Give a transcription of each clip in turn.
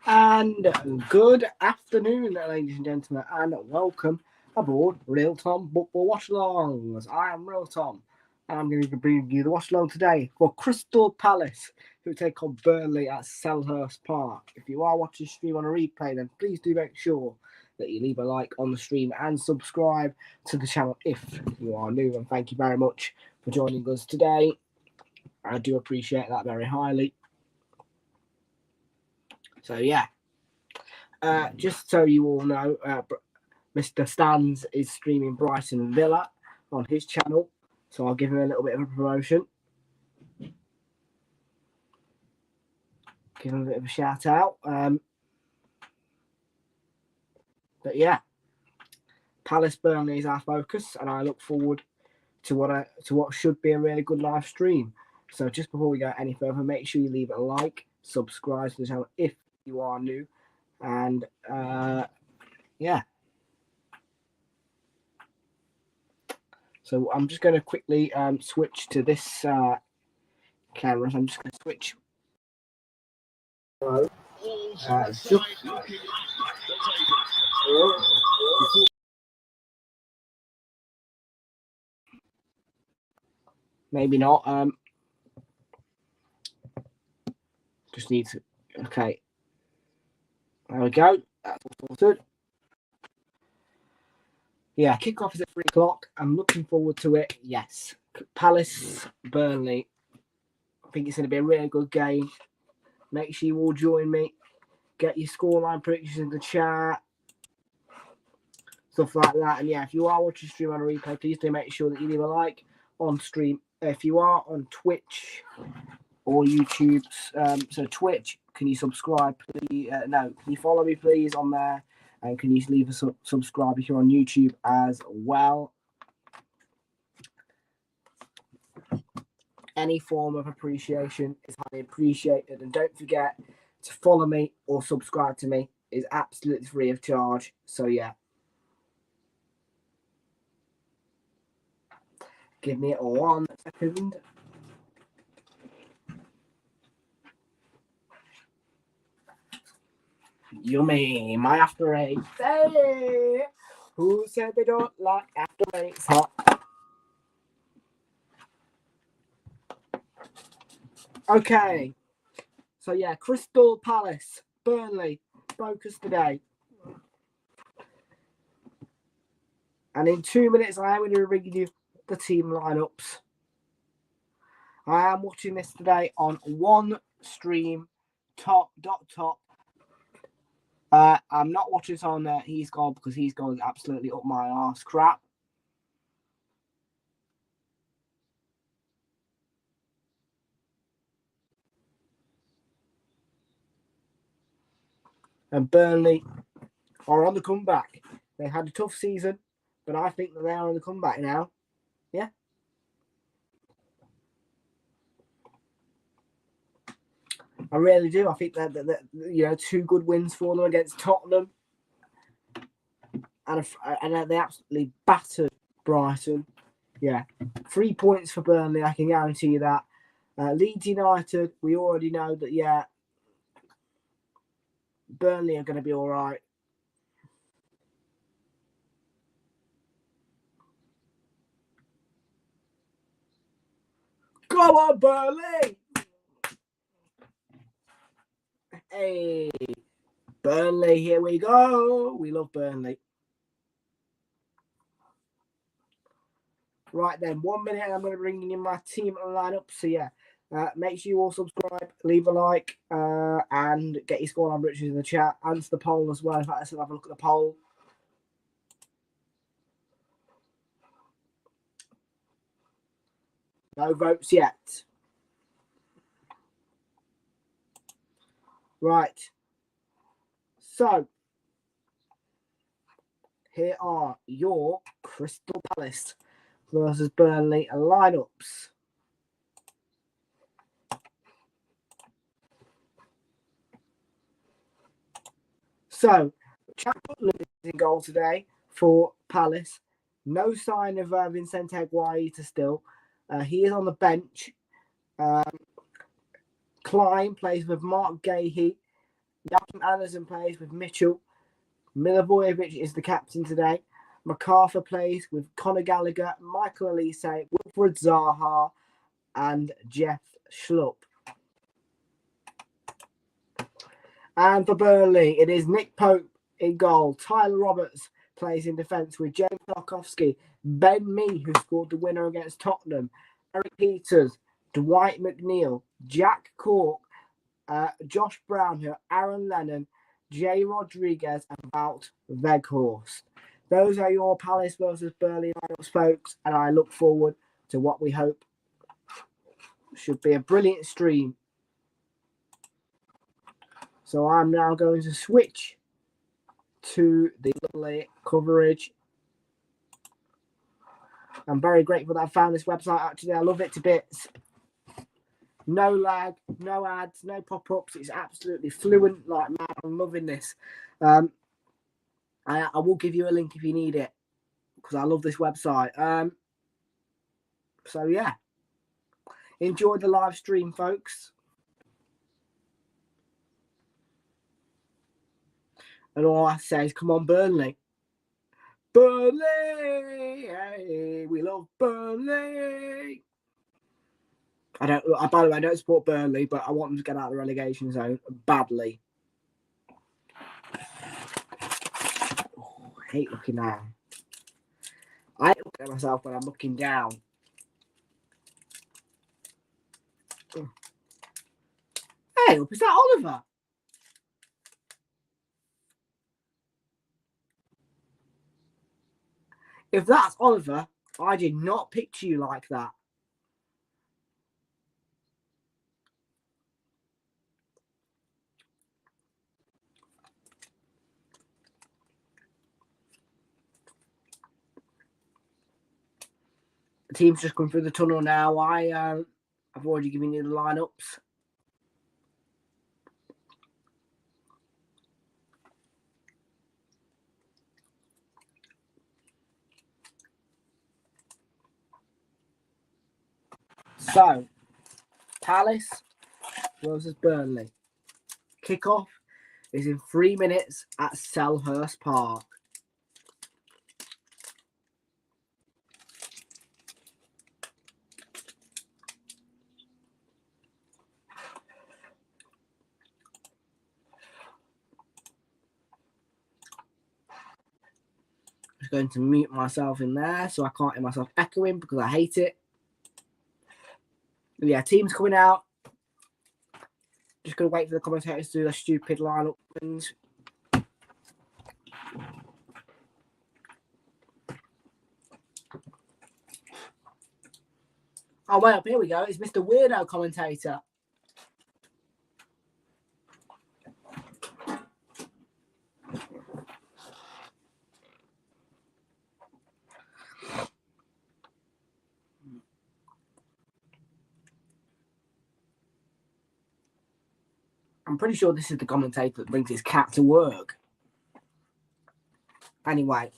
And good afternoon, ladies and gentlemen, and welcome aboard Realltom Football Watch-Alongs. I am Realltom, and I'm going to bring you the watch-along today for Crystal Palace, who take on Burnley at Selhurst Park. If you are watching the stream on a replay, then please do make sure that you leave a like on the stream and subscribe to the channel if you are new. And thank you very much for joining us today. I do appreciate that very highly. So, yeah. Just so you all know, Mr. Stans is streaming Brighton Villa on his channel, so I'll give him a little bit of a promotion. Give him a bit of a shout out. But yeah, Palace Burnley is our focus, and I look forward to what should be a really good live stream. So just before we go any further, make sure you leave a like, subscribe to the channel if you are new, and yeah. So I'm just going to quickly switch to this camera. So I'm just going to switch. Maybe not. Just need to. Okay. There we go. That's all sorted. Yeah, kickoff is at 3 o'clock. I'm looking forward to it. Yes. Palace, Burnley. I think it's going to be a really good game. Make sure you all join me. Get your scoreline predictions in the chat. Stuff like that. And yeah, if you are watching stream on a replay, please do make sure that you leave a like on stream. If you are on Twitch or YouTube, so Twitch, can you subscribe, please? No, can you follow me, please, on there? And can you leave a subscribe if you're on YouTube as well? Any form of appreciation is highly appreciated. And don't forget to follow me or subscribe to me. It's absolutely free of charge. So, yeah. Give me 1 second. Yummy, my after eight. Hey, who said they don't like after eights hot? Okay, so yeah, Crystal Palace, Burnley, focus today. And in 2 minutes, I am going to be bringing you the team lineups. I am watching this today on one stream, top. I'm not watching it on He's Gone because He's Gone is absolutely up my arse crap. And Burnley are on the comeback. They had a tough season, but I think that they are on the comeback now. Yeah. I really do. I think that 2 good wins for them against Tottenham, and they absolutely battered Brighton. Yeah, 3 points for Burnley. I can guarantee you that. Leeds United, we already know that. Yeah, Burnley are going to be all right. Go on, Burnley! Hey, Burnley, here we go. We love Burnley. Right then, 1 minute, and I'm going to bring in my team lineup. So yeah, make sure you all subscribe, leave a like, and get your scoreline predictions in the chat. Answer the poll as well. In fact, let's have a look at the poll. No votes yet. Right. So, here are your Crystal Palace versus Burnley lineups. So, Jack Butler is in goal today for Palace. No sign of Vincent Higuaita still. He is on the bench. Klein plays with Mark Gahey Joachim Andersen plays with Mitchell. Milivojevic is the captain today. MacArthur plays with Conor Gallagher, Michael Elise, Wilfred Zaha, and Jeff Schlupp. And for Burnley, it is Nick Pope in goal. Tyler Roberts plays in defence with James Tarkowski, Ben Mee, who scored the winner against Tottenham, Eric Peters, Dwight McNeil, Jack Cork, Josh Brownhill, Aaron Lennon, Jay Rodriguez, and Wout Weghorst. Those are your Palace versus Burnley lineups, folks, and I look forward to what we hope should be a brilliant stream. So I'm now going to switch to the lovely coverage. I'm very grateful that I found this website. Actually, I love it to bits. No lag, no ads, no pop-ups. It's absolutely fluent like mad. I'm loving this. I will give you a link if you need it because I love this website. So yeah, enjoy the live stream, folks. And all I say is, come on, Burnley. Burnley! Hey, we love Burnley! By the way, I don't support Burnley, but I want them to get out of the relegation zone badly. Oh, I hate looking down. I hate looking at myself when I'm looking down. Hey, is that Oliver? If that's Oliver, I did not picture you like that. The team's just come through the tunnel now. I've already given you the lineups. So, Palace versus Burnley. Kickoff is in 3 minutes at Selhurst Park. I'm just going to mute myself in there so I can't hear myself echoing because I hate it. But yeah, team's coming out. Just going to wait for the commentators to do their stupid lineup things. Oh, well, here we go. It's Mr. Weirdo commentator. I'm pretty sure this is the commentator that brings his cat to work. Anyway.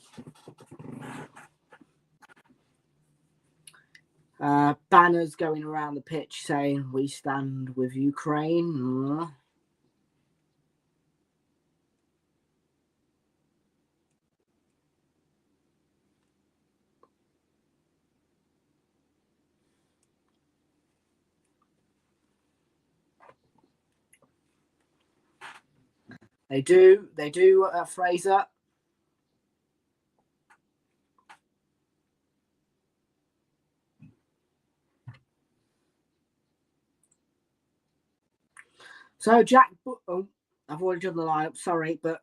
Banners going around the pitch saying, "We stand with Ukraine." They do, Fraser. So Jack, oh, I've already done the lineup. Sorry, but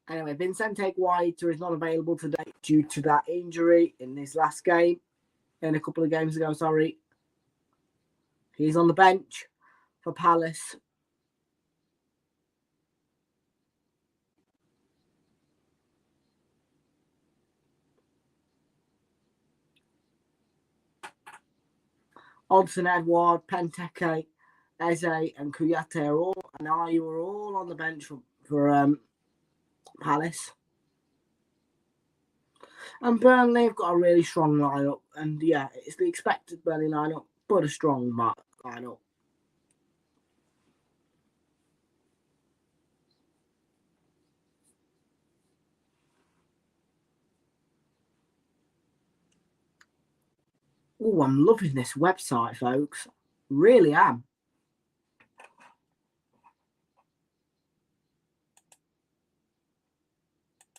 anyway, Vincente Guaita is not available today due to that injury in his last game, in a couple of games ago. Sorry, he's on the bench for Palace. Odson, Edward, Penteke, Eze, and Kuyate are all on the bench for Palace. And Burnley have got a really strong lineup, and yeah, it's the expected Burnley lineup. but a strong mark lineup. Oh, I'm loving this website, folks. Really am.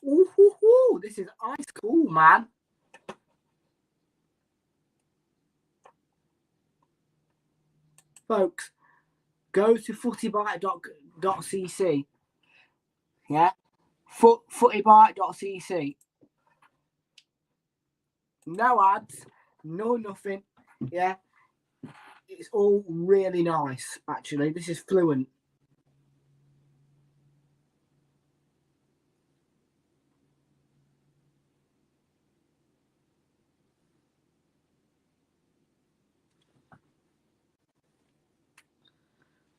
Ooh, this is ice cool, man. Folks, go to footybite.cc. Yeah, footybite.cc. No ads, no nothing. Yeah, it's all really nice. Actually, this is fluent.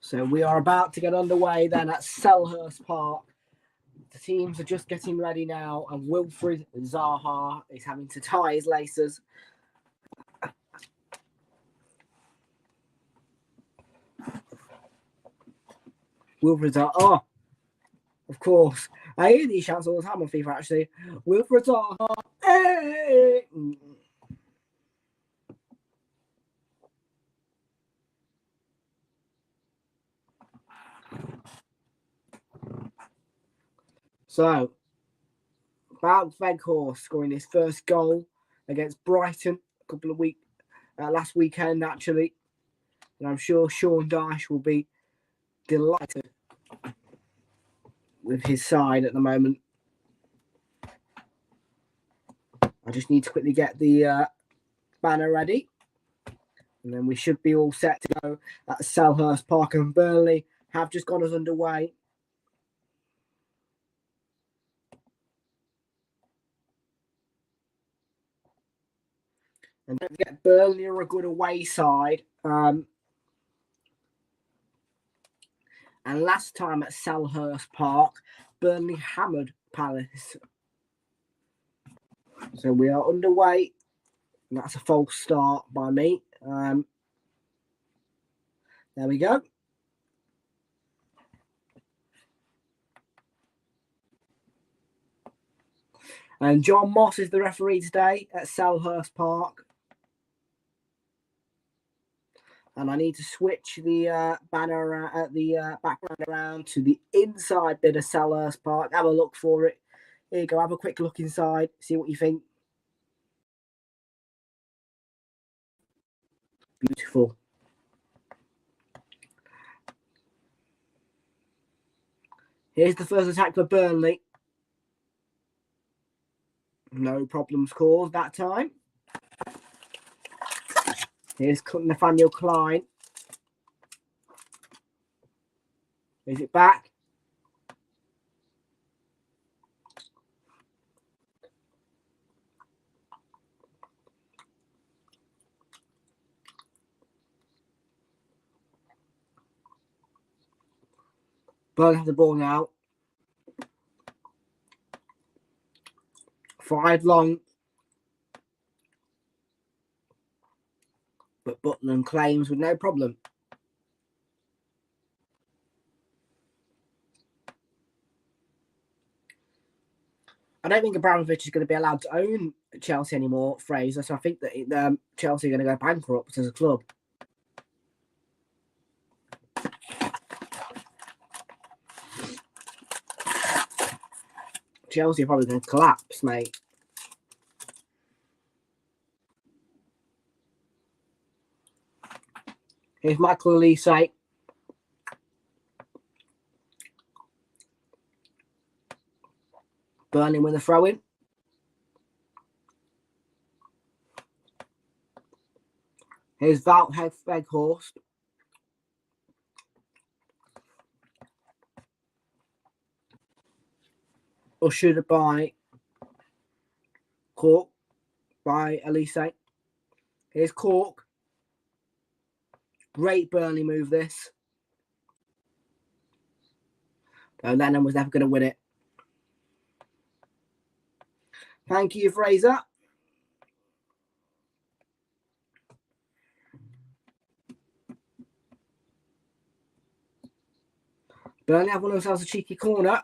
So we are about to get underway then at Selhurst Park. The teams are just getting ready now, and Wilfried Zaha is having to tie his laces. Wilfried Zaha, oh, of course. I hear these shouts all the time on FIFA, actually. Wilfried Zaha, hey! So, Wout Weghorst scoring his first goal against Brighton a couple of weeks, last weekend, actually. And I'm sure Sean Dyche will be delighted with his side at the moment. I just need to quickly get the banner ready. And then we should be all set to go at Selhurst Park, and Burnley have just got us underway. And don't forget, Burnley are a good away side. And last time at Selhurst Park, Burnley hammered Palace. So we are underway. And that's a false start by me. There we go. And John Moss is the referee today at Selhurst Park. And I need to switch the banner at the background around to the inside bit of Selhurst Park. Have a look for it. Here you go. Have a quick look inside. See what you think. Beautiful. Here's the first attack for Burnley. No problems caused that time. Here's Nathaniel Klein. Is it back? Burnley have the ball now. 5 long. But Butland claims with no problem. I don't think Abramovich is going to be allowed to own Chelsea anymore, Fraser. So I think that Chelsea are going to go bankrupt as a club. Chelsea are probably going to collapse, mate. Here's Michael Elise. Burnley with a throw in. Here's Wout Weghorst. Ushered by Cork by Elise. Here's Cork. Great Burnley move this. But Lennon was never going to win it. Thank you, Fraser. Burnley have won themselves a cheeky corner.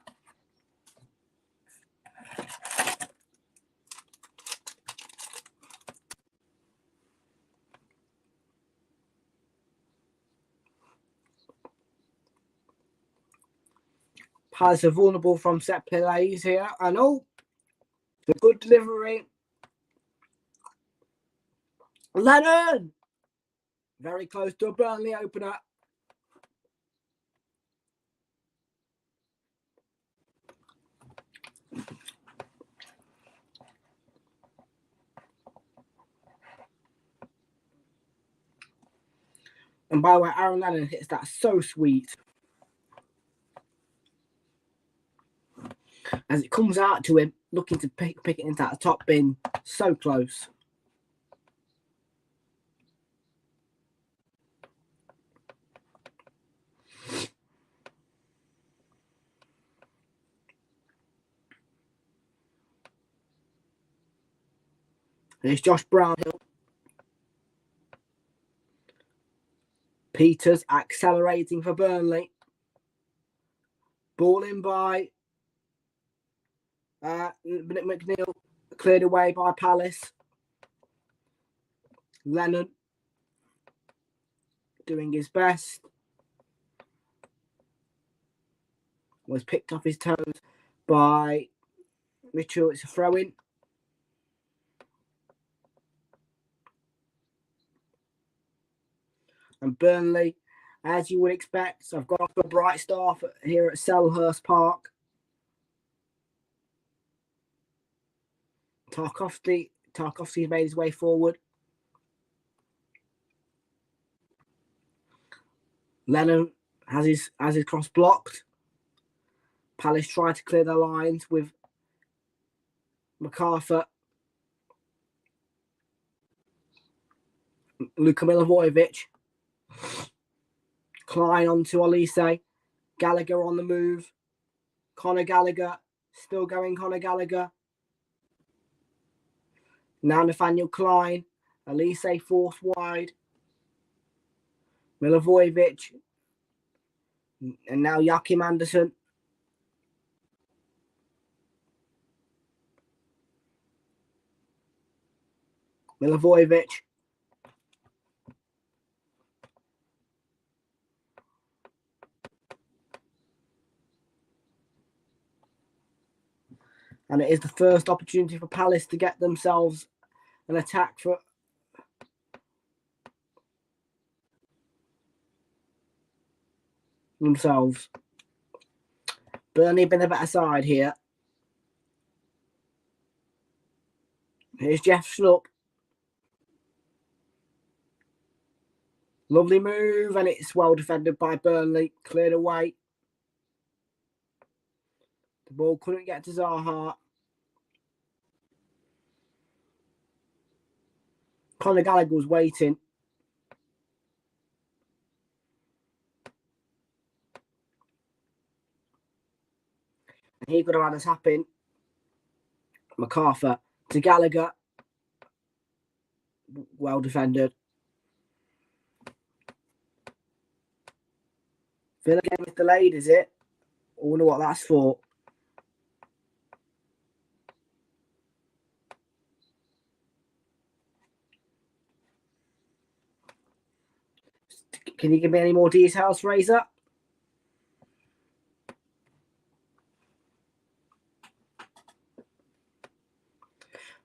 Palace are vulnerable from set plays here. And oh, the good delivery. Lennon! Very close to a Burnley opener. And by the way, Aaron Lennon hits that so sweet. As it comes out to him, looking to pick it into that top bin. So close. And it's Josh Brownhill. Peters accelerating for Burnley. Ball in by McNeil, cleared away by Palace. Lennon doing his best. Was picked off his toes by Mitchell. It's a throw-in. And Burnley, as you would expect, I've got off a bright start here at Selhurst Park. Tarkovsky's made his way forward. Lennon has his cross blocked. Palace try to clear their lines with MacArthur. Luka Milivojevic. Klein onto Olise. Gallagher on the move. Conor Gallagher. Still going Conor Gallagher. Now Nathaniel Klein. Olise forced wide. Milivojevic. And now Joachim Andersen. Milivojevic. And it is the first opportunity for Palace to get themselves an attack for themselves. Burnley have been a better side here. Here's Jeff Schlupp. Lovely move, and it's well defended by Burnley. Cleared away. The ball couldn't get to Zaha. Conor Gallagher was waiting. And he could have had a tap in. MacArthur to Gallagher. Well defended. Villa game is delayed, is it? I wonder what that's for. Can you give me any more details, Fraser?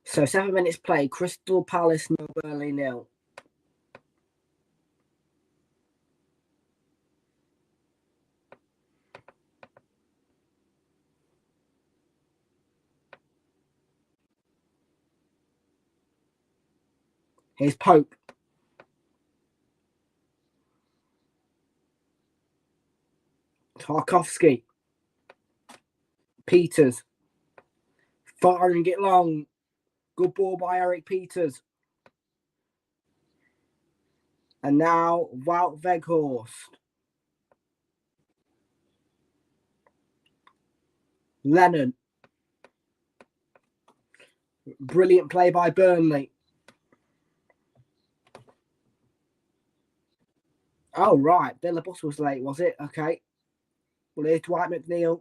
So 7 minutes play. Crystal Palace 0, Burnley 0. Here's Pope. Tarkovsky. Peters. Firing it long. Good ball by Eric Peters. And now Wout Weghorst. Lennon. Brilliant play by Burnley. Oh, right. Then the bus was late, was it? Okay. Well, here's Dwight McNeil.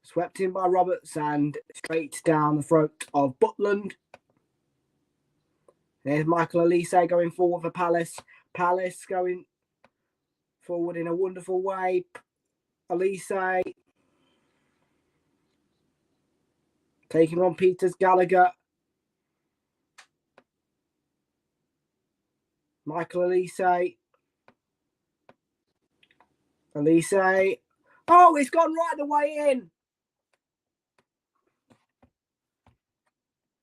Swept in by Roberts and straight down the throat of Butland. There's Michael Elise going forward for Palace. Palace going forward in a wonderful way. Elise taking on Peters Gallagher. Michael Elise. Elise. Oh, it's gone right the way in.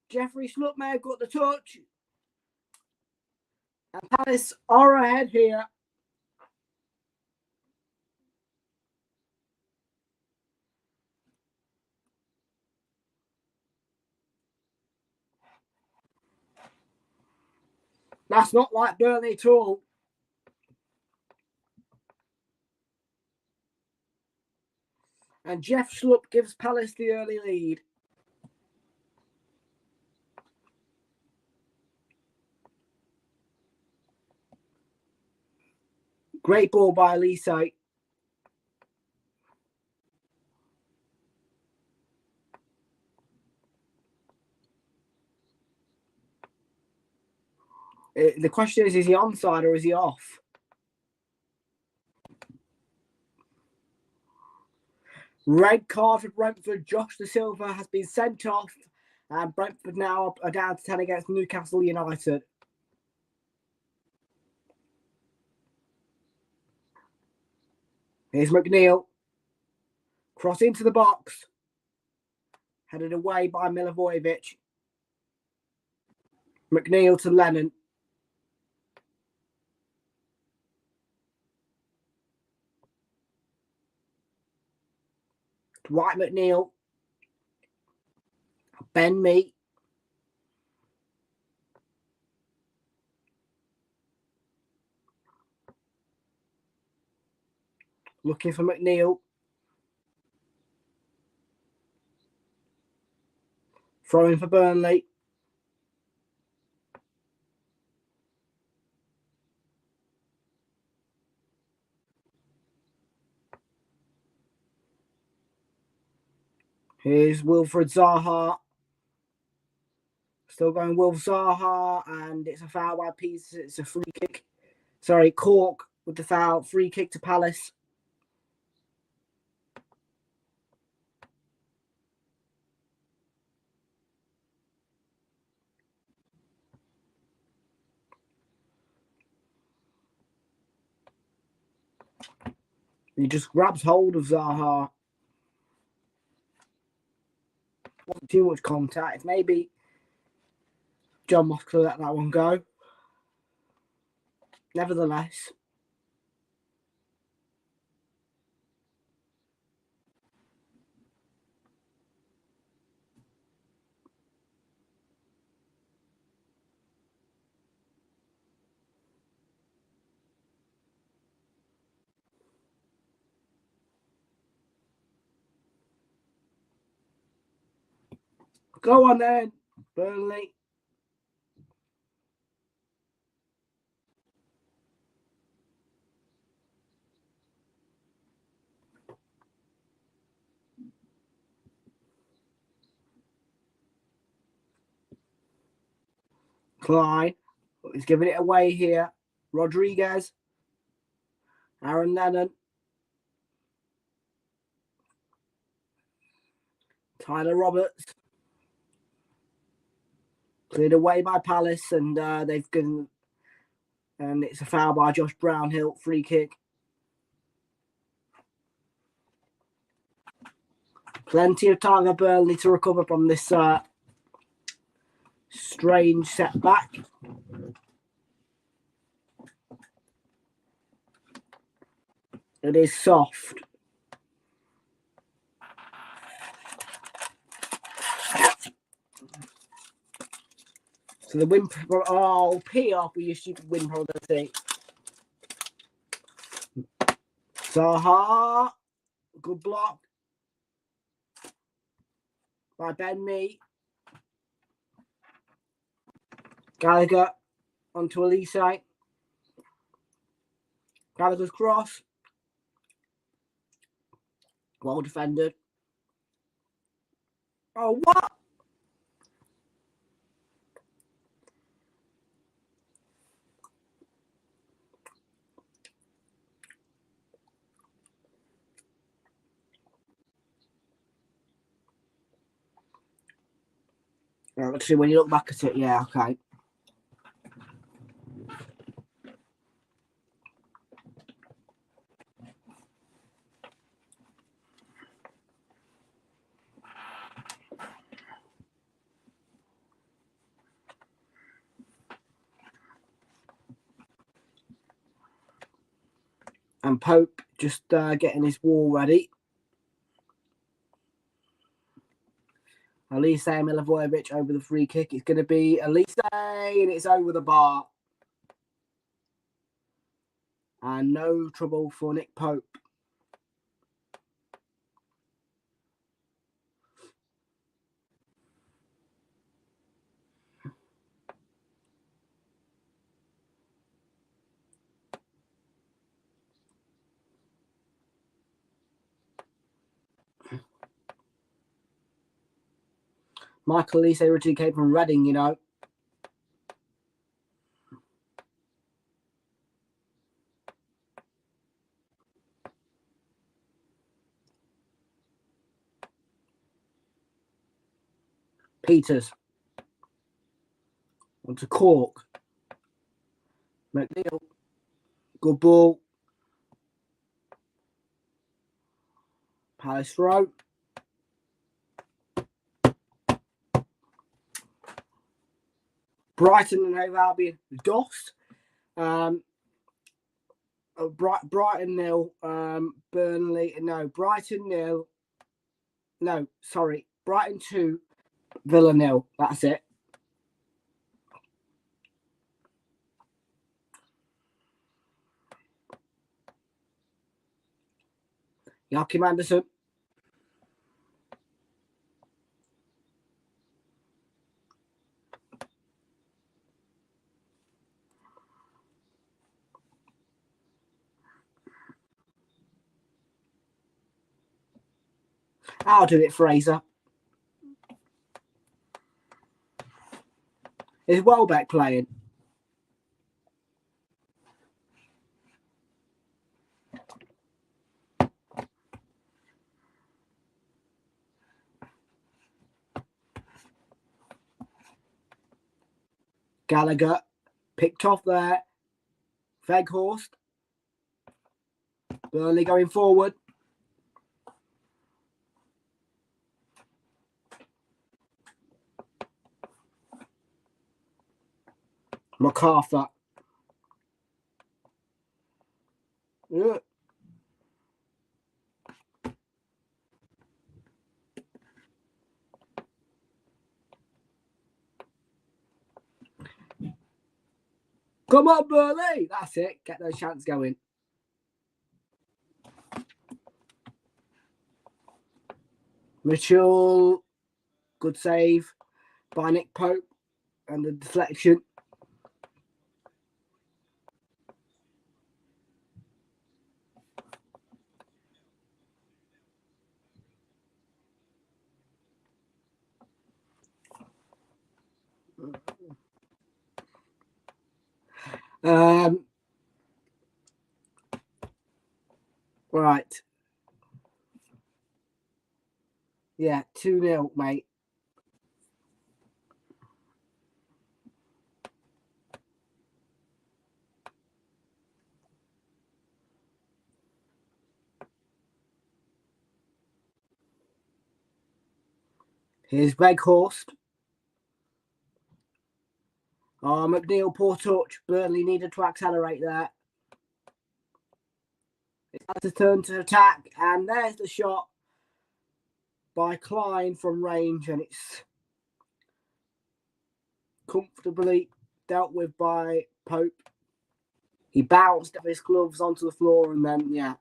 Jeffrey Snook may have got the touch. And Palace are ahead here. That's not like Burnley at all. And Jeff Schlupp gives Palace the early lead. Great ball by Elise. The question is he onside or is he off? Red card for Brentford. Josh Da Silva has been sent off. And Brentford now are down to 10 against Newcastle United. Here's McNeil. Cross into the box. Headed away by Milivojevic. McNeil to Lennon. Dwight McNeil. Ben Mee. Looking for McNeil. Throwing for Burnley. Here's Wilfred Zaha. Still going Wilf Zaha, and it's a foul by Peace. It's a free kick. Sorry, Cork with the foul. Free kick to Palace. He just grabs hold of Zaha. Wasn't too much contact. Maybe John Moss could let that one go. Nevertheless. Go on then, Burnley. Klein. He's giving it away here. Rodriguez. Aaron Lennon. Tyler Roberts. Cleared away by Palace, and they've given, and it's a foul by Josh Brownhill. Free kick. Plenty of time for Burnley to recover from this strange setback. It is soft. So the win, oh, pee off with your stupid win probability. Zaha, good block by Ben Mee. Gallagher onto Elise. Gallagher's cross. Well defended. Oh, what? Actually, when you look back at it, yeah, okay. And Pope just getting his wall ready. Elise Milivojevic over the free kick. It's going to be Elise, and it's over the bar. And no trouble for Nick Pope. Michael Elise originally came from Reading, you know. Peters. On to Cork. McNeil. Good ball. Palace throw. Brighton and Hove Albion. Dost. Brighton 0. Burnley. No. Brighton 0. No. Sorry. Brighton 2. Villa 0. That's it. Joachim Anderson. I'll do it, Fraser. Is Welbeck playing? Gallagher picked off there. Veghorst. Burnley going forward. MacArthur. Yeah. Come on, Burnley. That's it. Get those chances going. Mitchell. Good save by Nick Pope. And the deflection. Right. Yeah, 2-0, mate. Here's Veghorst. Oh, McNeil, poor touch. Burnley needed to accelerate there. It has to turn to attack, and there's the shot by Klein from range, and it's comfortably dealt with by Pope. He bounced his gloves onto the floor, and then, yeah.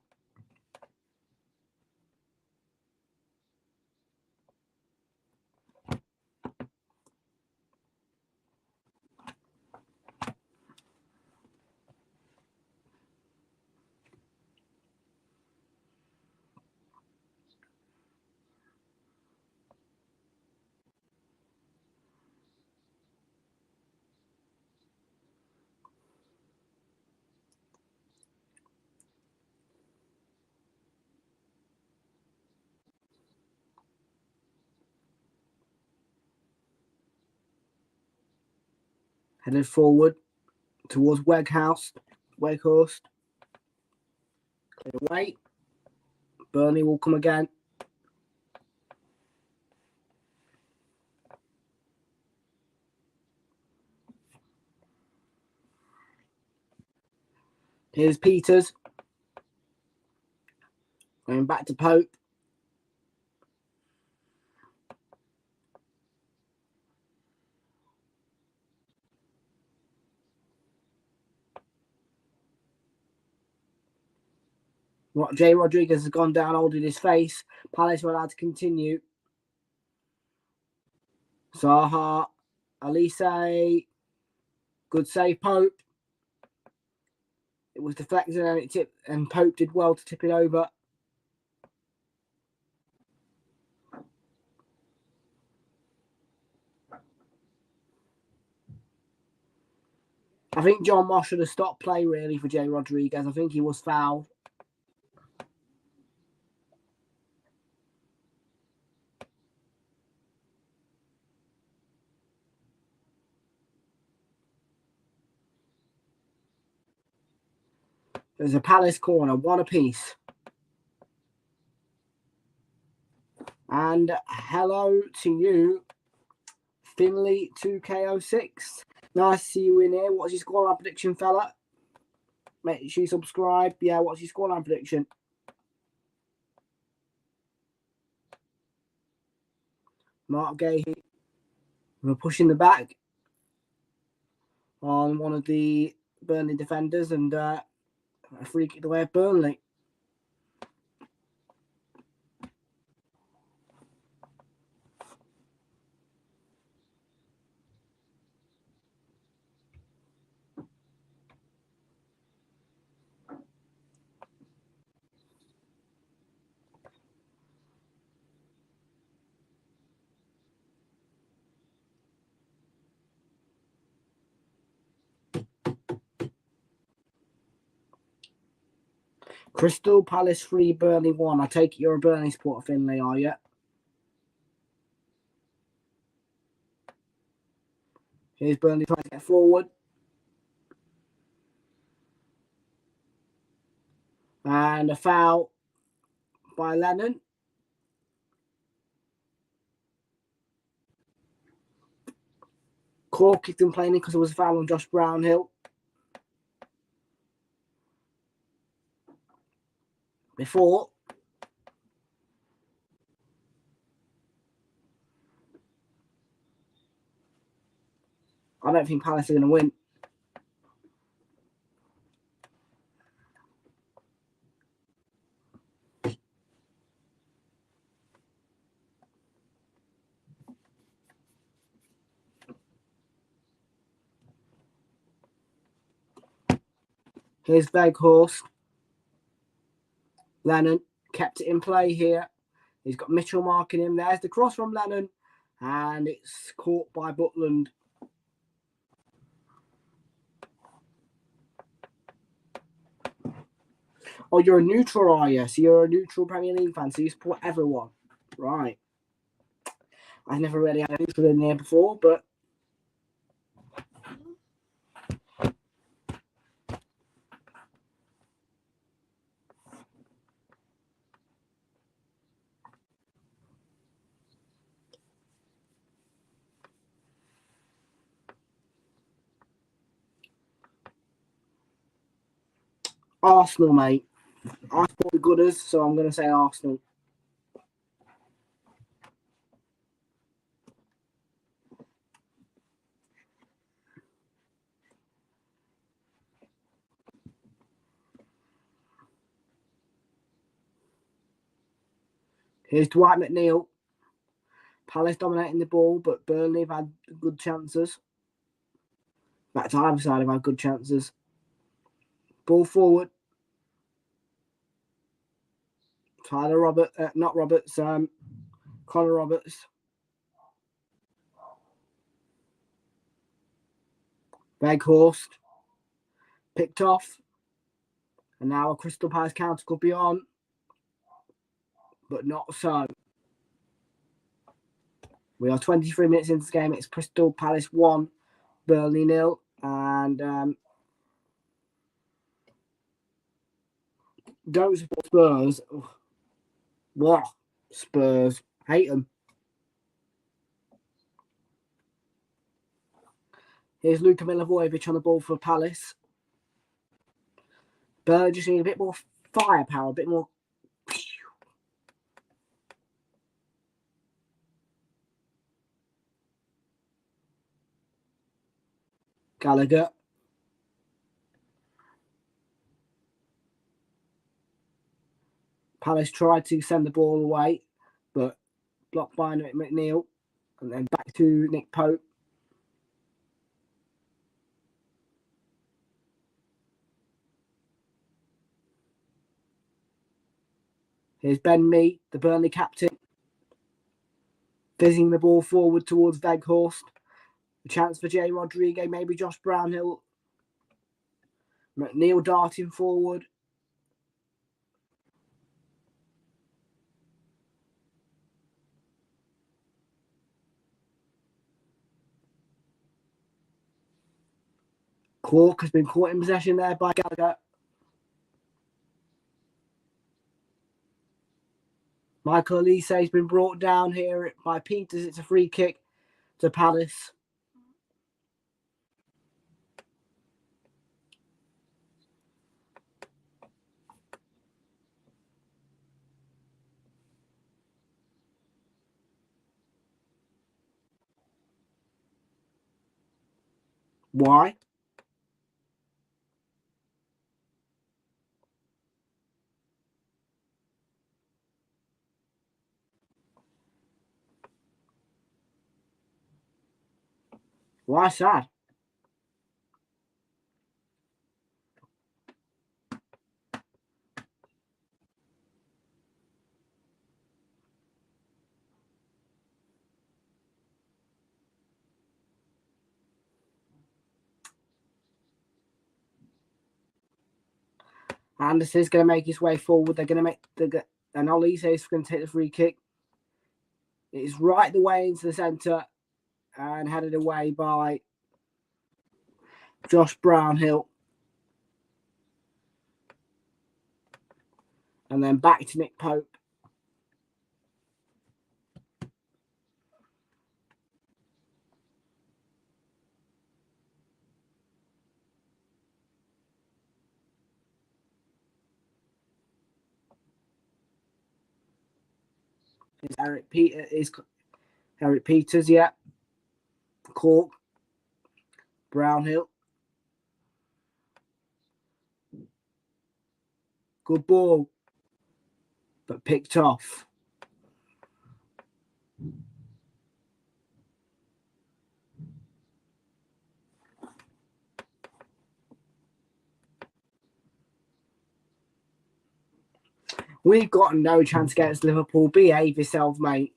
Headed forward towards Weghorst. Clear away. Burnley will come again. Here's Peters. Going back to Pope. Jay Rodriguez has gone down, holding his face. Palace are allowed to continue. Zaha, Elise. Good save, Pope. It was deflected and it tipped, and Pope did well to tip it over. I think John Moss should have stopped play really for Jay Rodriguez. I think he was fouled. There's a Palace corner, one apiece. And hello to you, Finley 2K06. Nice to see you in here. What's your scoreline prediction, fella? Make sure you subscribe. Yeah, what's your scoreline prediction? Mark Gahey. We're pushing the back on one of the Burnley defenders and a free kick away at Burnley. Crystal Palace 3, Burnley 1. I take it you're a Burnley supporter, Finley, are you? Here's Burnley trying to get forward. And a foul by Lennon. Cork kicked him plainly because it was a foul on Josh Brownhill. Before. I don't think Palace are going to win. Here's Weghorst. Lennon kept it in play here. He's got Mitchell marking him. There's the cross from Lennon. And it's caught by Butland. Oh, you're a neutral, are you? So you're a neutral Premier League fan, so you support everyone. Right. I've never really had a neutral in there before, but Arsenal, mate. I support the Gooders, so I'm going to say Arsenal. Here's Dwight McNeil. Palace dominating the ball, but Burnley have had good chances. Back to either side have had good chances. Ball forward. Tyler Roberts, not Roberts, Connor Roberts. Weghorst. Picked off. And now a Crystal Palace counter could be on. But not so. We are 23 minutes into the game. It's Crystal Palace 1, Burnley 0. and don't support Spurs. Ugh. Spurs. Hate them. Here's Luka Milivojevic on the ball for Palace. Burnley just need a bit more firepower, a bit more. Gallagher. Palace tried to send the ball away, but blocked by McNeil. And then back to Nick Pope. Here's Ben Mee, the Burnley captain. Fizzing the ball forward towards Weghorst. A chance for Jay Rodriguez, maybe Josh Brownhill. McNeil darting forward. Clark has been caught in possession there by Gallagher. Michael Elise has been brought down here by Peters. It's a free kick to Palace. Why? Why sad? Anderson's going to make his way forward. They're going to make and Olise is going to take the free kick. It is right the way into the centre and headed away by Josh Brownhill. And then back to Nick Pope. Eric Peters, yeah. Cork. Brownhill. Good ball. But picked off. We've got no chance against Liverpool. Behave yourself, mate.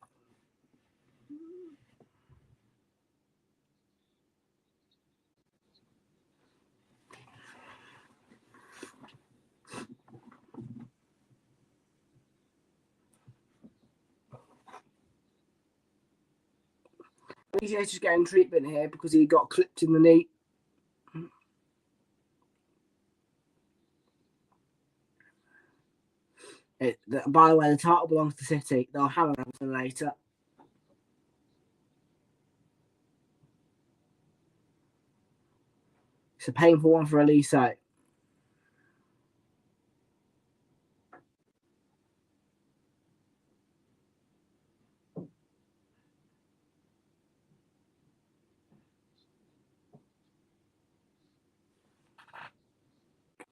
He's just getting treatment here because he got clipped in the knee. By the way, the title belongs to City. They'll have it later. It's a painful one for Elise.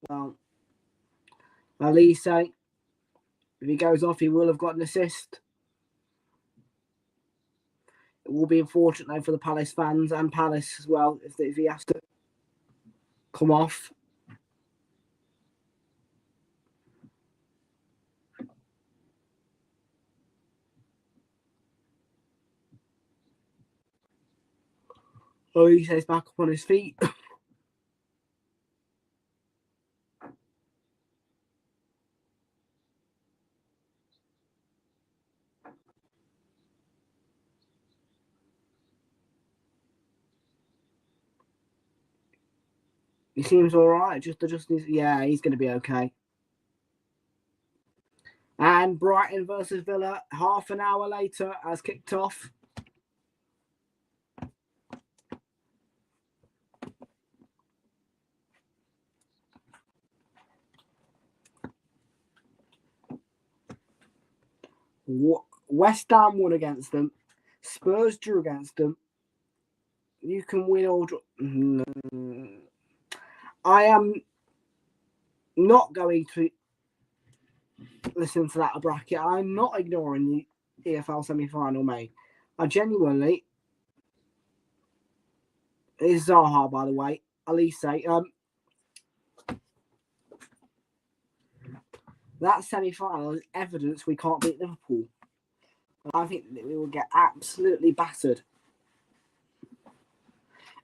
Well, Elise, if he goes off, he will have got an assist. It will be unfortunate though for the Palace fans and Palace as well if he has to come off. Oh, he says back up on his feet. He seems all right. Just adjusting. Yeah, he's going to be okay. And Brighton versus Villa, half an hour later, has kicked off. West Ham won against them. Spurs drew against them. You can win or draw. I am not going to listen to that bracket. I'm not ignoring the EFL semi-final, mate. I genuinely... It's Zaha, by the way. Elise. That semi-final is evidence we can't beat Liverpool. I think that we will get absolutely battered.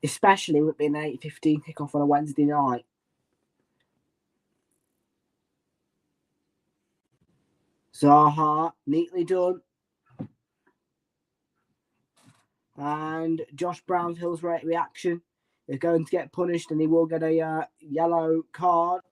Especially with being an 8:15 kickoff on a Wednesday night. Zaha, neatly done. And Josh Brownhill's reaction is going to get punished and he will get a yellow card.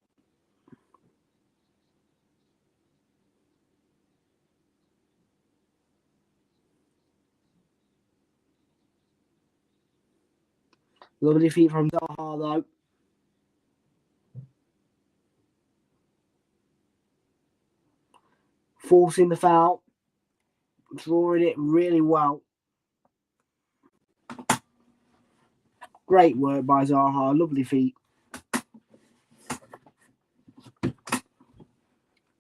Lovely defeat from Zaha, though. Forcing the foul. Drawing it really well. Great work by Zaha. Lovely feet.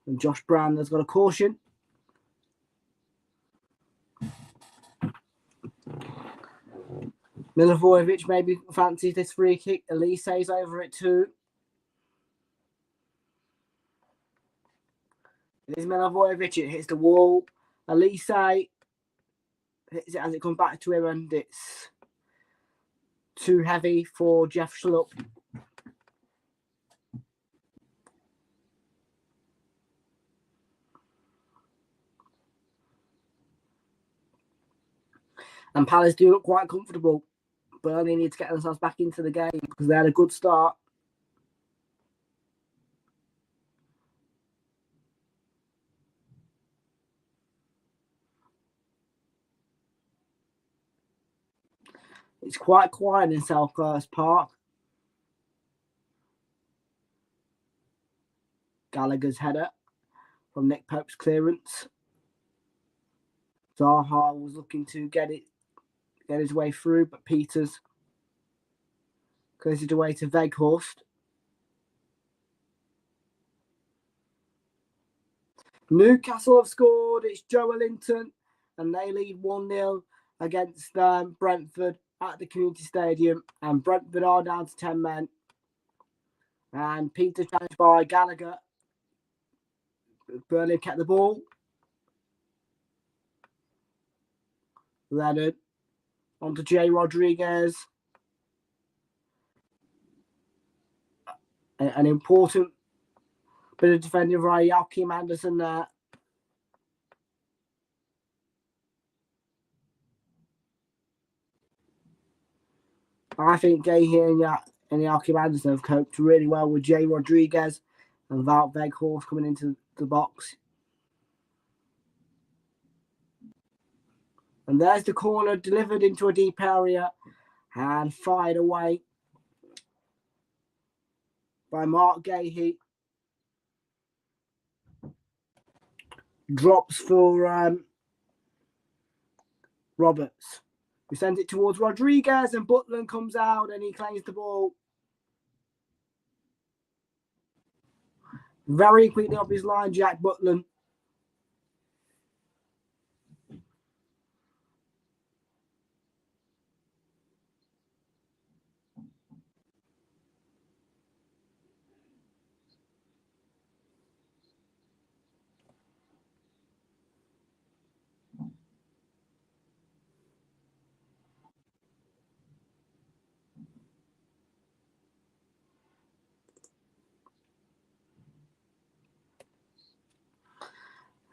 And Josh Brown has got a caution. Milivojevic maybe fancies this free kick. Elise's over it too. It is Milivojevic. It hits the wall. Elise hits it as it comes back to him, and it's too heavy for Jeff Schlupp. And Palace do look quite comfortable. Burnley need to get themselves back into the game because they had a good start. It's quite quiet in Selhurst Park. Gallagher's header from Nick Pope's clearance. Zaha was looking to get his way through, but Peters clears it away to Weghorst. Newcastle have scored. It's Joe Linton, and they lead 1-0 against Brentford at the Community Stadium. And Brentford are down to 10 men. And Peter challenged by Gallagher. Burnley kept the ball. Leonard onto Jay Rodriguez. An important bit of defending by Joachim Anderson there. I think Gahey and Joachim Anderson have coped really well with Jay Rodriguez and without Weghorst coming into the box. And there's the corner delivered into a deep area and fired away by Mark Gahey. Drops for Roberts. We send it towards Rodriguez and Butland comes out and he claims the ball. Very quickly off his line, Jack Butland.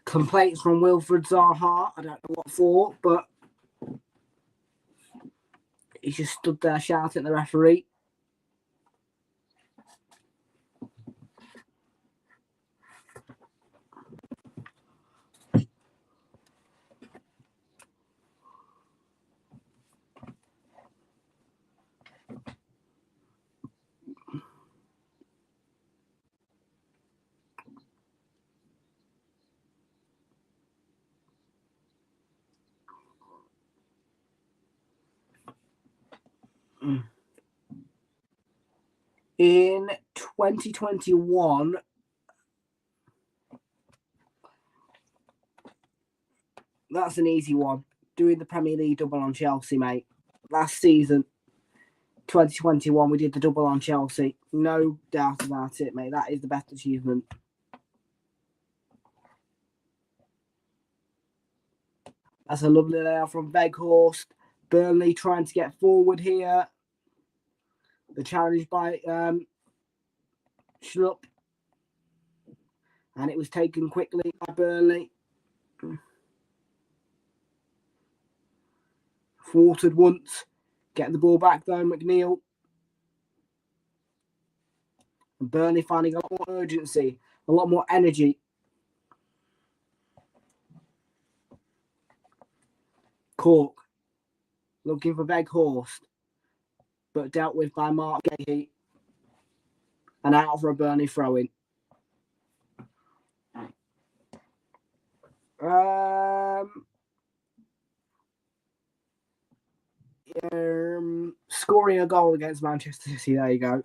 Complaints from Wilfred Zaha. I don't know what for, but he just stood there shouting at the referee. In 2021, that's an easy one. Doing the Premier League double on Chelsea, mate. Last season, 2021, we did the double on Chelsea. No doubt about it, mate. That is the best achievement. That's a lovely layout from Weghorst. Burnley trying to get forward here. The challenge by Schlupp. And it was taken quickly by Burnley. Thwarted once. Getting the ball back though, McNeil. And Burnley finding a lot more urgency, a lot more energy. Cork looking for Weghorst, but dealt with by Mark Gahey. And out for a Burnley throw-in. Scoring a goal against Manchester City. There you go.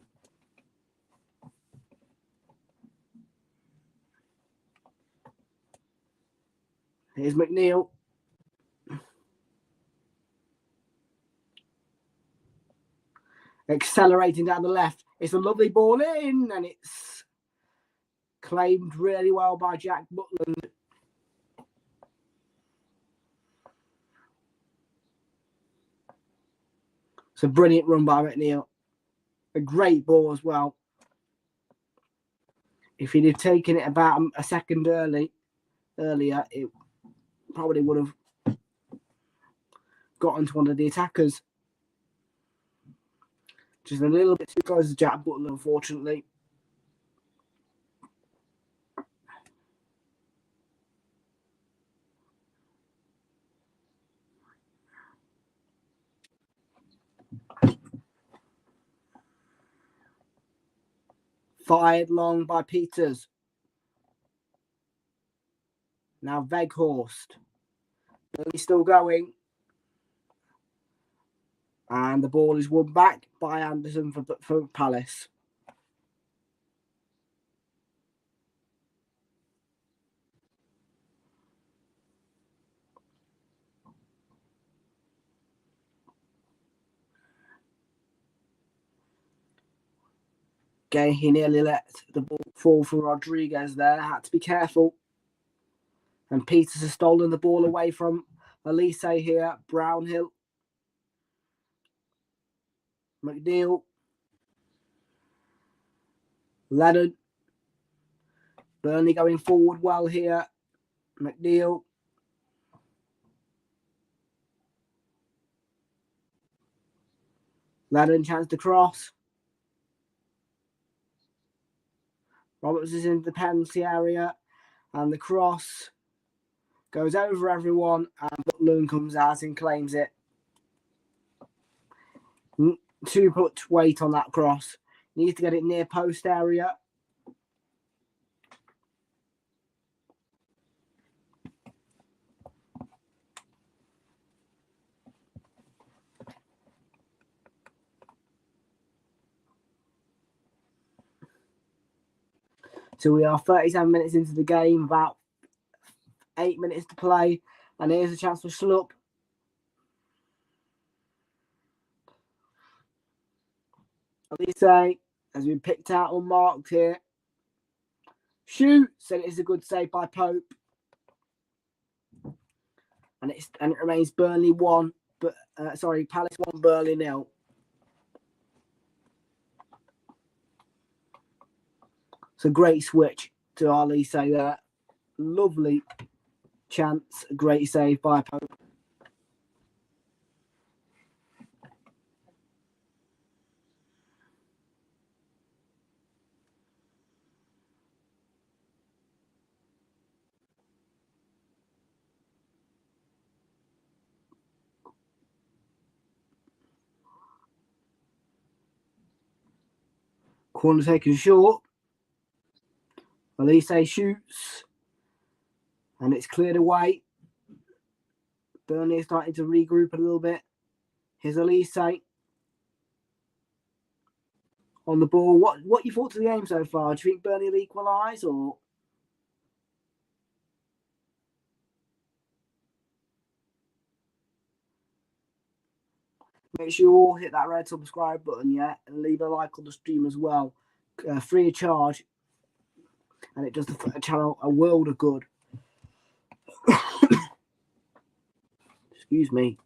Here's McNeil. Accelerating down the left. It's a lovely ball in, and it's claimed really well by Jack Butland. It's a brilliant run by McNeil. A great ball as well. If he'd have taken it about a second earlier, it probably would have gotten to one of the attackers. Just a little bit too close to Jack Butland, unfortunately. Fired long by Peters. Now Weghorst. He's still going. And the ball is won back by Anderson for Palace. Again, he nearly let the ball fall for Rodriguez there. Had to be careful. And Peters has stolen the ball away from Elise here. Brownhill. McNeil. Lennon. Burnley going forward well here. McNeil. Lennon chance to cross. Roberts is in the penalty area. And the cross goes over everyone. And Butland comes out and claims it. Too much weight on that cross. Needs to get it near post area. So we are 37 minutes into the game, about 8 minutes to play. And here's a chance for Schlupp. Elise has been picked out unmarked here. Shoot! So it is a good save by Pope. And it remains Burnley 1, but Palace 1, Burnley 0. It's a great switch to Elise there. Lovely chance, great save by Pope. Corner taken short. Elise shoots. And it's cleared away. Burnley is starting to regroup a little bit. Here's Elise. on the ball. What you thought of the game so far? Do you think Burnley will equalise or? Make sure you all hit that red subscribe button, yeah, and leave a like on the stream as well, free of charge, and it does the channel a world of good. Excuse me.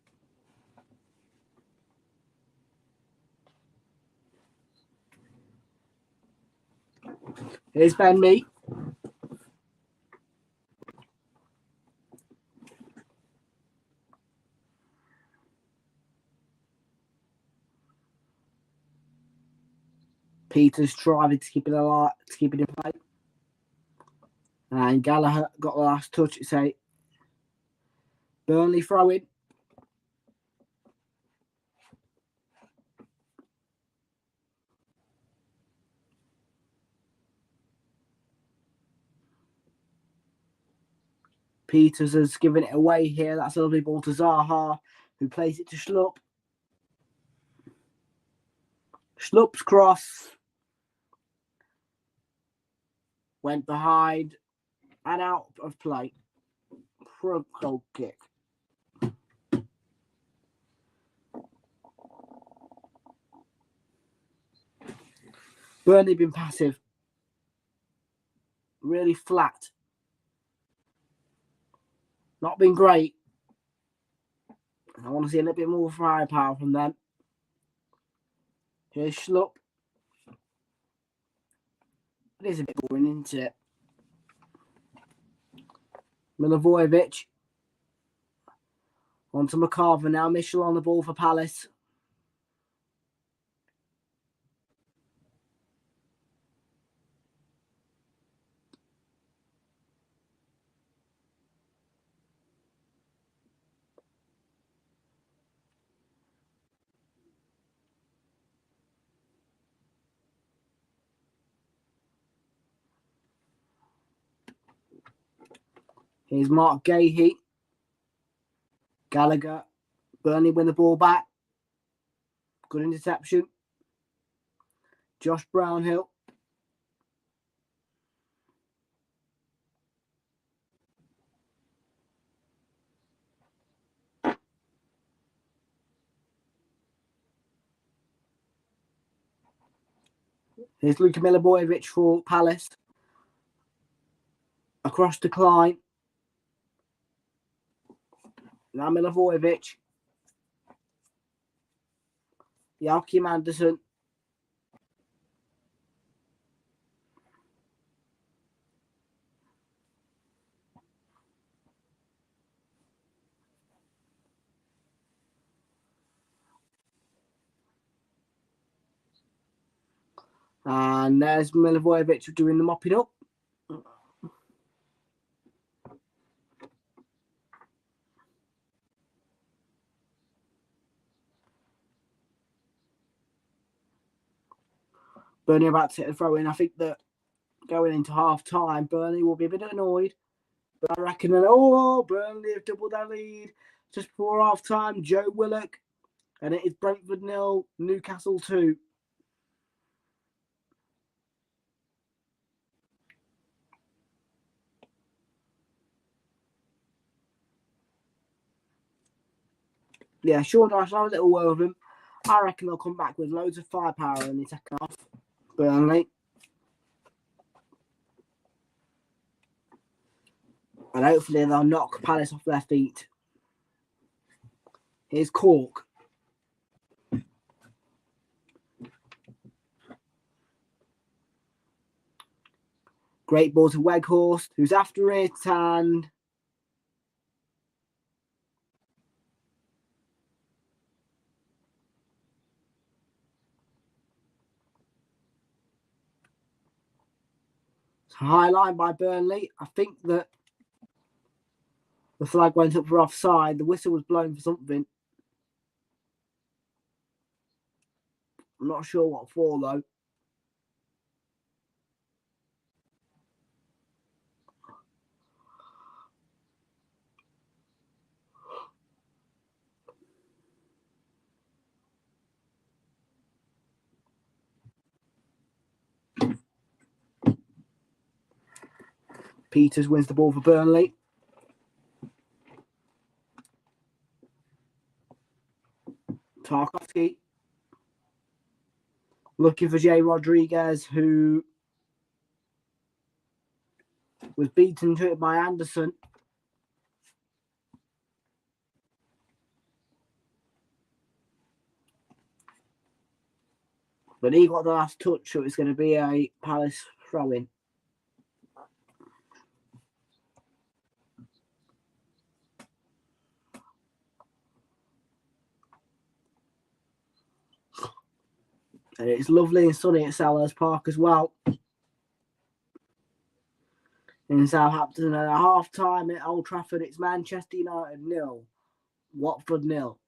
Here's Ben Meat. Peter's trying to keep it alive, to keep it in play. And Gallagher got the last touch. Say Burnley throw in. Peters has given it away here. That's a lovely ball to Zaha, who plays it to Schlupp. Schlupp's cross went behind and out of play for a goal kick. Burnley been passive, really flat. Not been great. I want to see a little bit more firepower from them. Here's Schlupp. It is a bit boring, isn't it? Milivojevic. On to McCarver now. Mitchell on the ball for Palace. Here's Mark Gahey. Gallagher. Burnley win the ball back. Good interception. Josh Brownhill. Here's Luka Milivojevic for Palace. Across to Klein. Now Milivojevic. Joachim Anderson. And there's Milivojevic doing the mopping up. Burnley about to throw in. I think that going into half time, Burnley will be a bit annoyed. But I reckon that, Burnley have doubled their lead. Just before half time, Joe Willock. And it is Brentford 0, Newcastle 2. Yeah, Sean Dyche, I'll have a little word with him. I reckon they'll come back with loads of firepower in the second half. Burnley. And hopefully they'll knock Palace off their feet. Here's Cork. Great ball to Weghorst, who's after it, and high line by Burnley. I think that the flag went up for offside. The whistle was blown for something. I'm not sure what for, though. Peters wins the ball for Burnley. Tarkowski. Looking for Jay Rodriguez, who was beaten to it by Anderson. But he got the last touch, so it's going to be a Palace throw-in. And it's lovely and sunny at Selhurst Park as well. In Southampton, and at half-time at Old Trafford, it's Manchester United 0, Watford 0.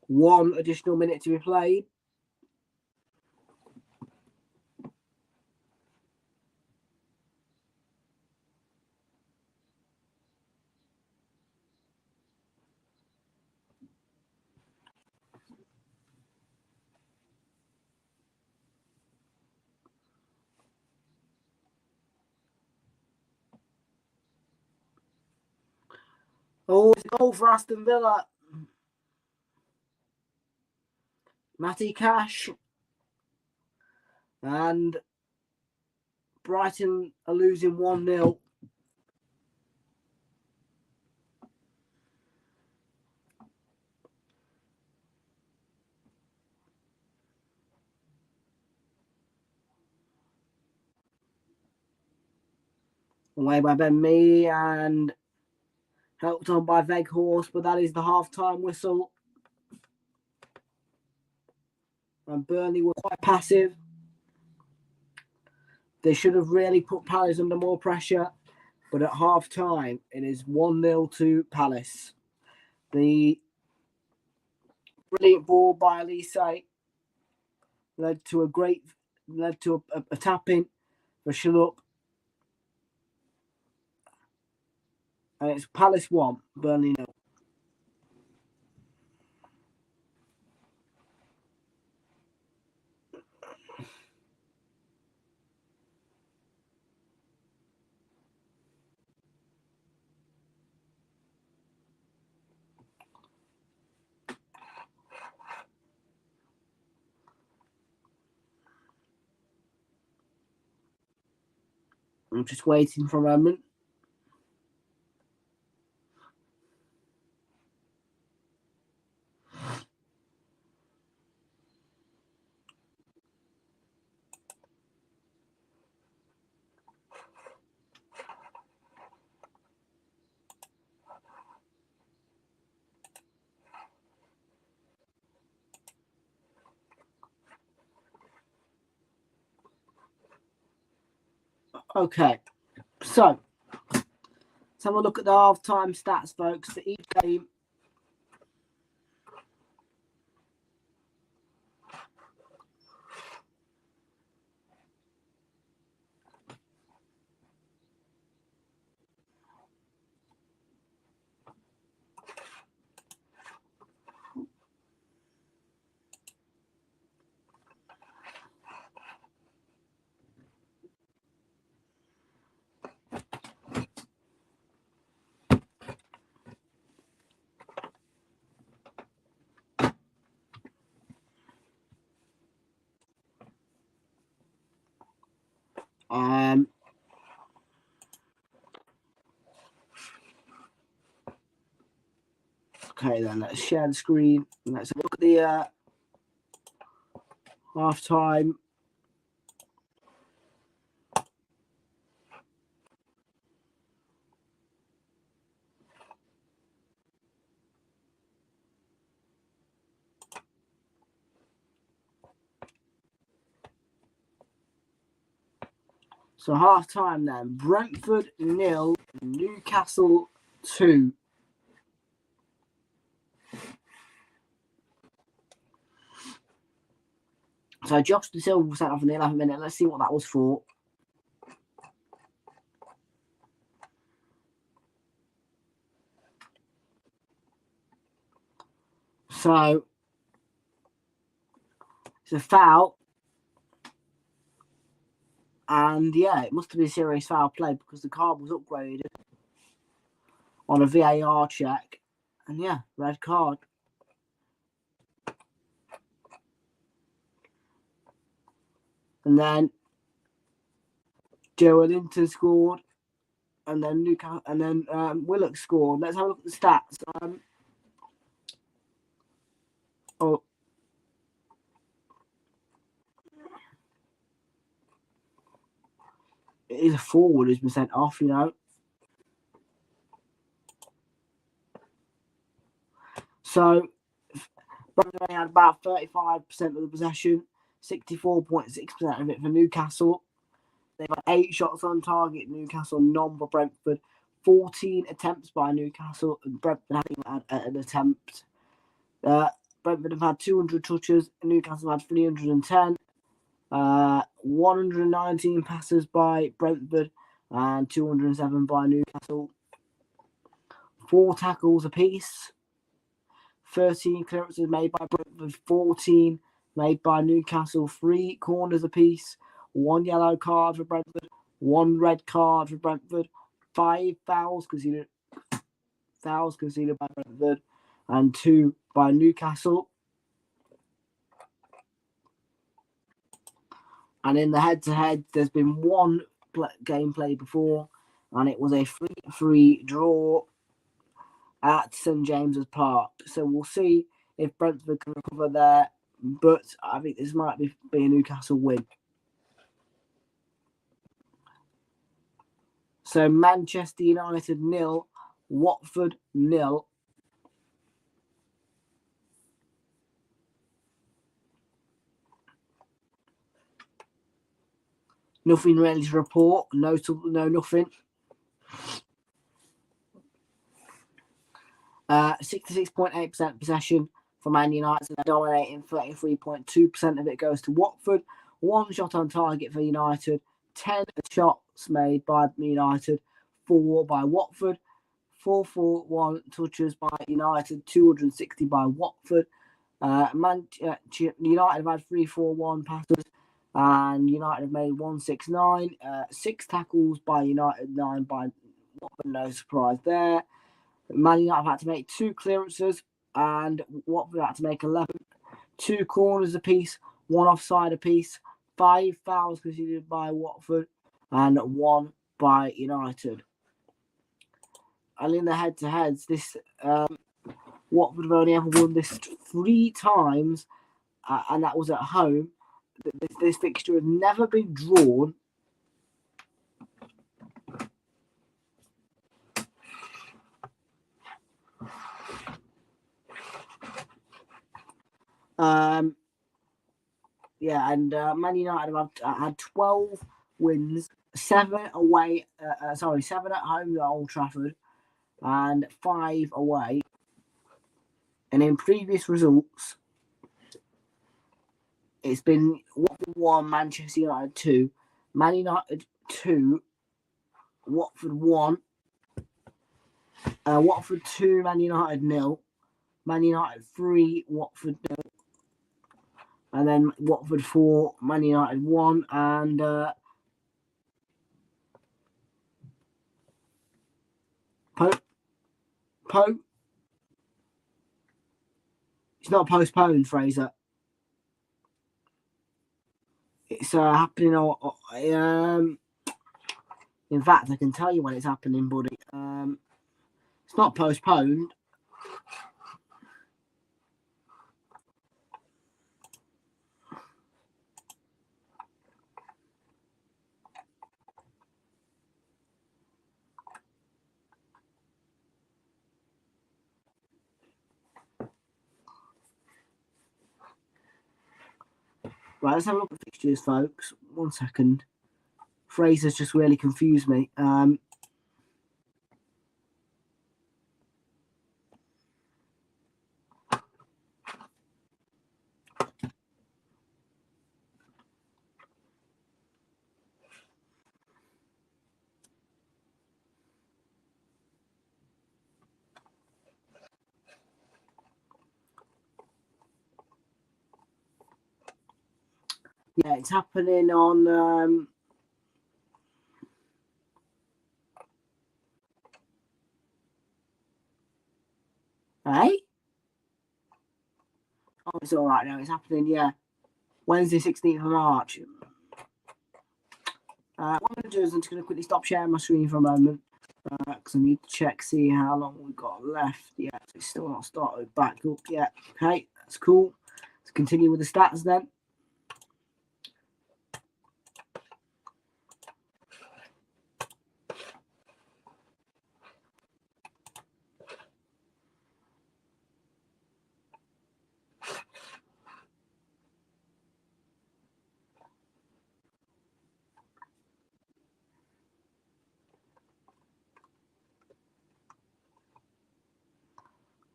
One additional minute to be played. Oh, it's a goal for Aston Villa. Matty Cash. And Brighton are losing 1-0. Away by Ben Mee and helped on by Weghorst, but that is the half-time whistle. And Burnley were quite passive. They should have really put Palace under more pressure, but at half-time, it is 1-0 to Palace. The brilliant ball by Elise led to a tap-in for Shalhoub. And it's Palace 1, Burnley 0. I'm just waiting for a moment. Okay, so let's have a look at the half-time stats, folks, for each game. Okay, then let's share the screen. Let's look at the half-time. So half-time then. Brentford 0, Newcastle 2. So Josh De Silva was sent off in the 11th minute. Let's see what that was for. So it's a foul. And yeah, it must have been serious foul play because the card was upgraded on a VAR check. And yeah, red card. And then Joe Linton scored. And then Willock scored. Let's have a look at the stats. It is a forward who's been sent off, you know. So Brentford only had about 35% of the possession, 64.6% of it for Newcastle. They've had 8 shots on target, Newcastle, none for Brentford. 14 attempts by Newcastle, and Brentford haven't had an attempt. Brentford have had 200 touches, Newcastle had 310. 119 passes by Brentford and 207 by Newcastle. 4 tackles apiece. 13 clearances made by Brentford, 14 made by Newcastle, 3 corners apiece, 1 yellow card for Brentford, 1 red card for Brentford, 5 fouls conceded by Brentford, and 2 by Newcastle. And in the head-to-head, there's been 1 game played before, and it was a 3-3 draw at St James's Park. So we'll see if Brentford can recover there, but I think this might be a Newcastle win. So Manchester United 0, Watford 0. Nothing really to report. No, nothing. 66.8% possession for Man United. They're dominating. 33.2% of it goes to Watford. 1 shot on target for United. 10 shots made by United. 4 by Watford. 441 touches by United. 260 by Watford. United have had 341 passes. And United have made 169. 6 tackles by United. 9 by Watford. No surprise there. Man United have had to make 2 clearances, and Watford had to make 11. 2 corners apiece, 1 offside apiece, 5 fouls conceded by Watford, and 1 by United. And in the head-to-heads, this Watford have only ever won this 3 times, and that was at home. This fixture has never been drawn. Man United have had 12 wins, 7 away. 7 at home at Old Trafford, and 5 away. And in previous results, it's been Watford 1, Manchester United 2, Man United 2, Watford 1, Watford 2, Man United 0, Man United 3, Watford 0. And then Watford 4, Man United 1, and it's not postponed, Fraser. It's happening. In fact, I can tell you when it's happening, buddy. It's not postponed. Right, let's have a look at fixtures, folks. 1 second. Fraser's just really confused me. Yeah, it's happening on hey? Oh, it's all right now. It's happening, yeah. Wednesday, 16th of March. What I'm going to do is I'm just going to quickly stop sharing my screen for a moment because I need to check, see how long we've got left. Yeah, it's still not started back up yet. Okay, that's cool. Let's continue with the stats then.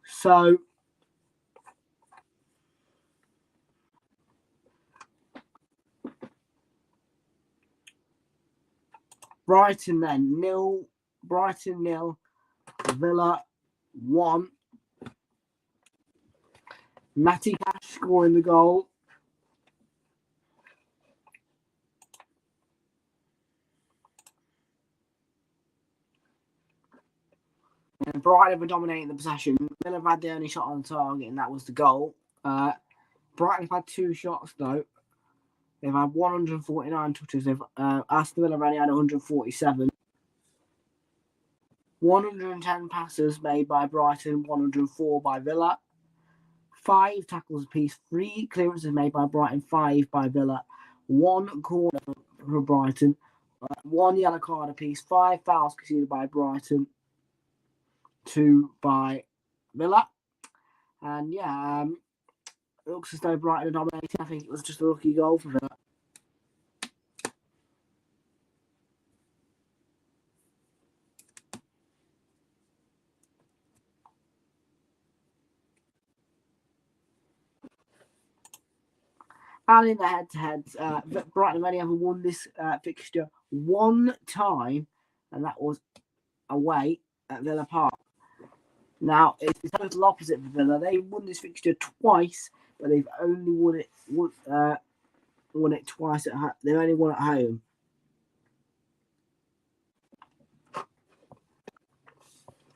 So, Brighton then, nil. Brighton nil. Villa 1. Matty Cash scoring the goal. And Brighton were dominating the possession. Villa have had the only shot on target, and that was the goal. Brighton have had 2 shots, though. They've had 149 touches. Aston Villa have only had 147. 110 passes made by Brighton, 104 by Villa. 5 tackles apiece, 3 clearances made by Brighton, 5 by Villa. 1 corner for Brighton, 1 yellow card apiece, 5 fouls conceded by Brighton, 2 by Villa. And yeah, it looks as though Brighton are dominating. I think it was just a lucky goal for Villa. And in the head-to-heads, Brighton have only ever won this fixture 1 time, and that was away at Villa Park. Now, it's the total opposite for Villa. They've won this fixture twice, but they've only won it twice at home. They've only won at home.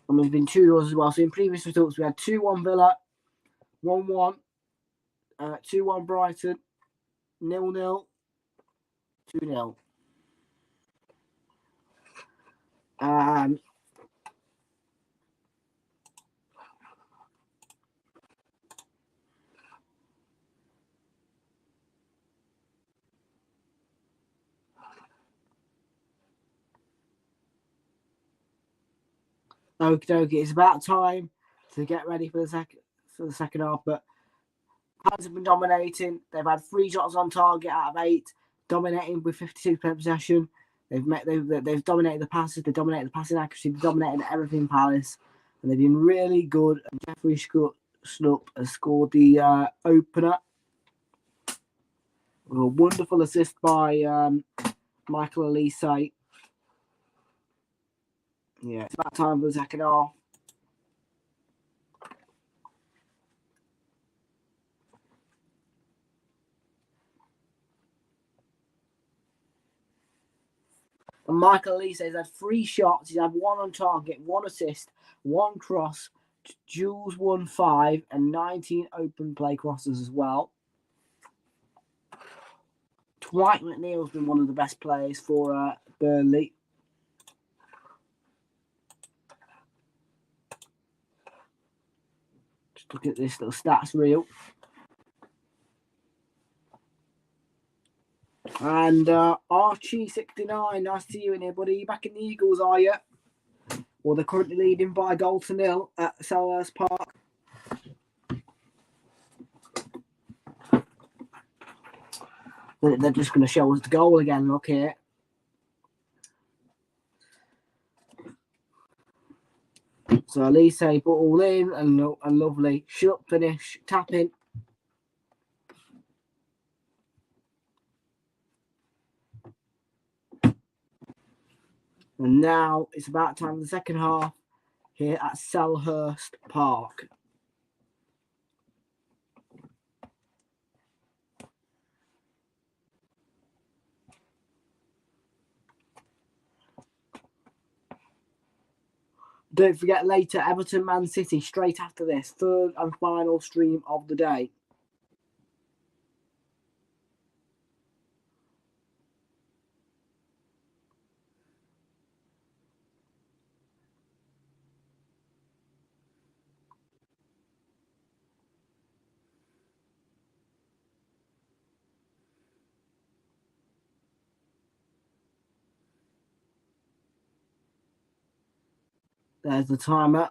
And there's been 2 draws as well. So in previous results, we had 2-1 Villa, 1-1, 2-1 Brighton, 0-0, 2-0. Okie dokie, it's about time to get ready for the second half. But Palace have been dominating. They've had 3 shots on target out of 8, dominating with 52% possession. They've dominated the passes. They dominated the passing accuracy. They've dominated everything Palace, and they've been really good. And Jeffrey Schlupp has scored the opener. A wonderful assist by Michael Elise. Yeah, it's about time for the second half. And Michael Elise has had 3 shots. He's had 1 on target, 1 assist, 1 cross. Jules won 5 and 19 open play crosses as well. Dwight McNeil's been one of the best players for Burnley. Just look at this little stats reel. And Archie69, nice to see you in here, buddy. You back in the Eagles, are you? Well, they're currently leading by a goal to 0 at Selhurst Park. They're just going to show us the goal again. Look here. So Elise put all in and lovely. Shut finish, tapping. And now it's about time for the second half here at Selhurst Park. Don't forget later, Everton Man City straight after this. Third and final stream of the day. There's the timer.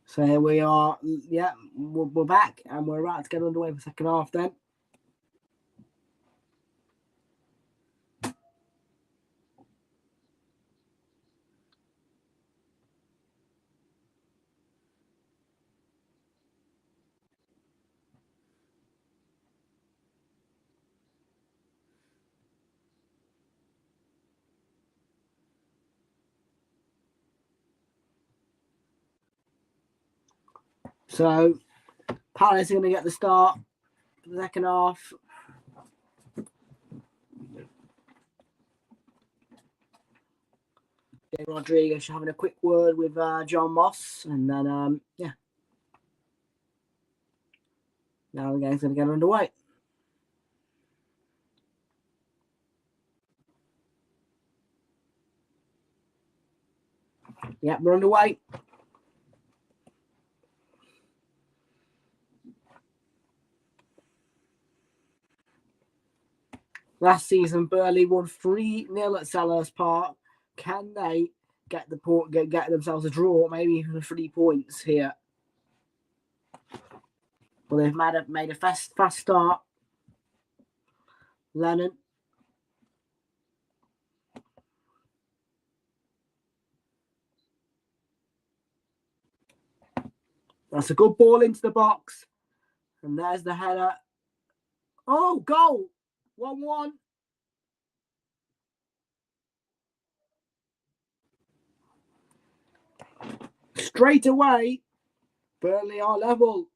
So here we are. Yeah, we're back and we're about to get underway for the second half then. So Palace are going to get the start for the second half. Rodriguez having a quick word with John Moss, and then yeah, now the game's going to get underway. Yep, we're underway. Last season, Burnley won 3-0 at Selhurst Park. Can they get themselves a draw, maybe even 3 points here? Well, they've made a fast start. Lennon. That's a good ball into the box. And there's the header. Oh, goal! 1-1. Straight away, Burnley are level.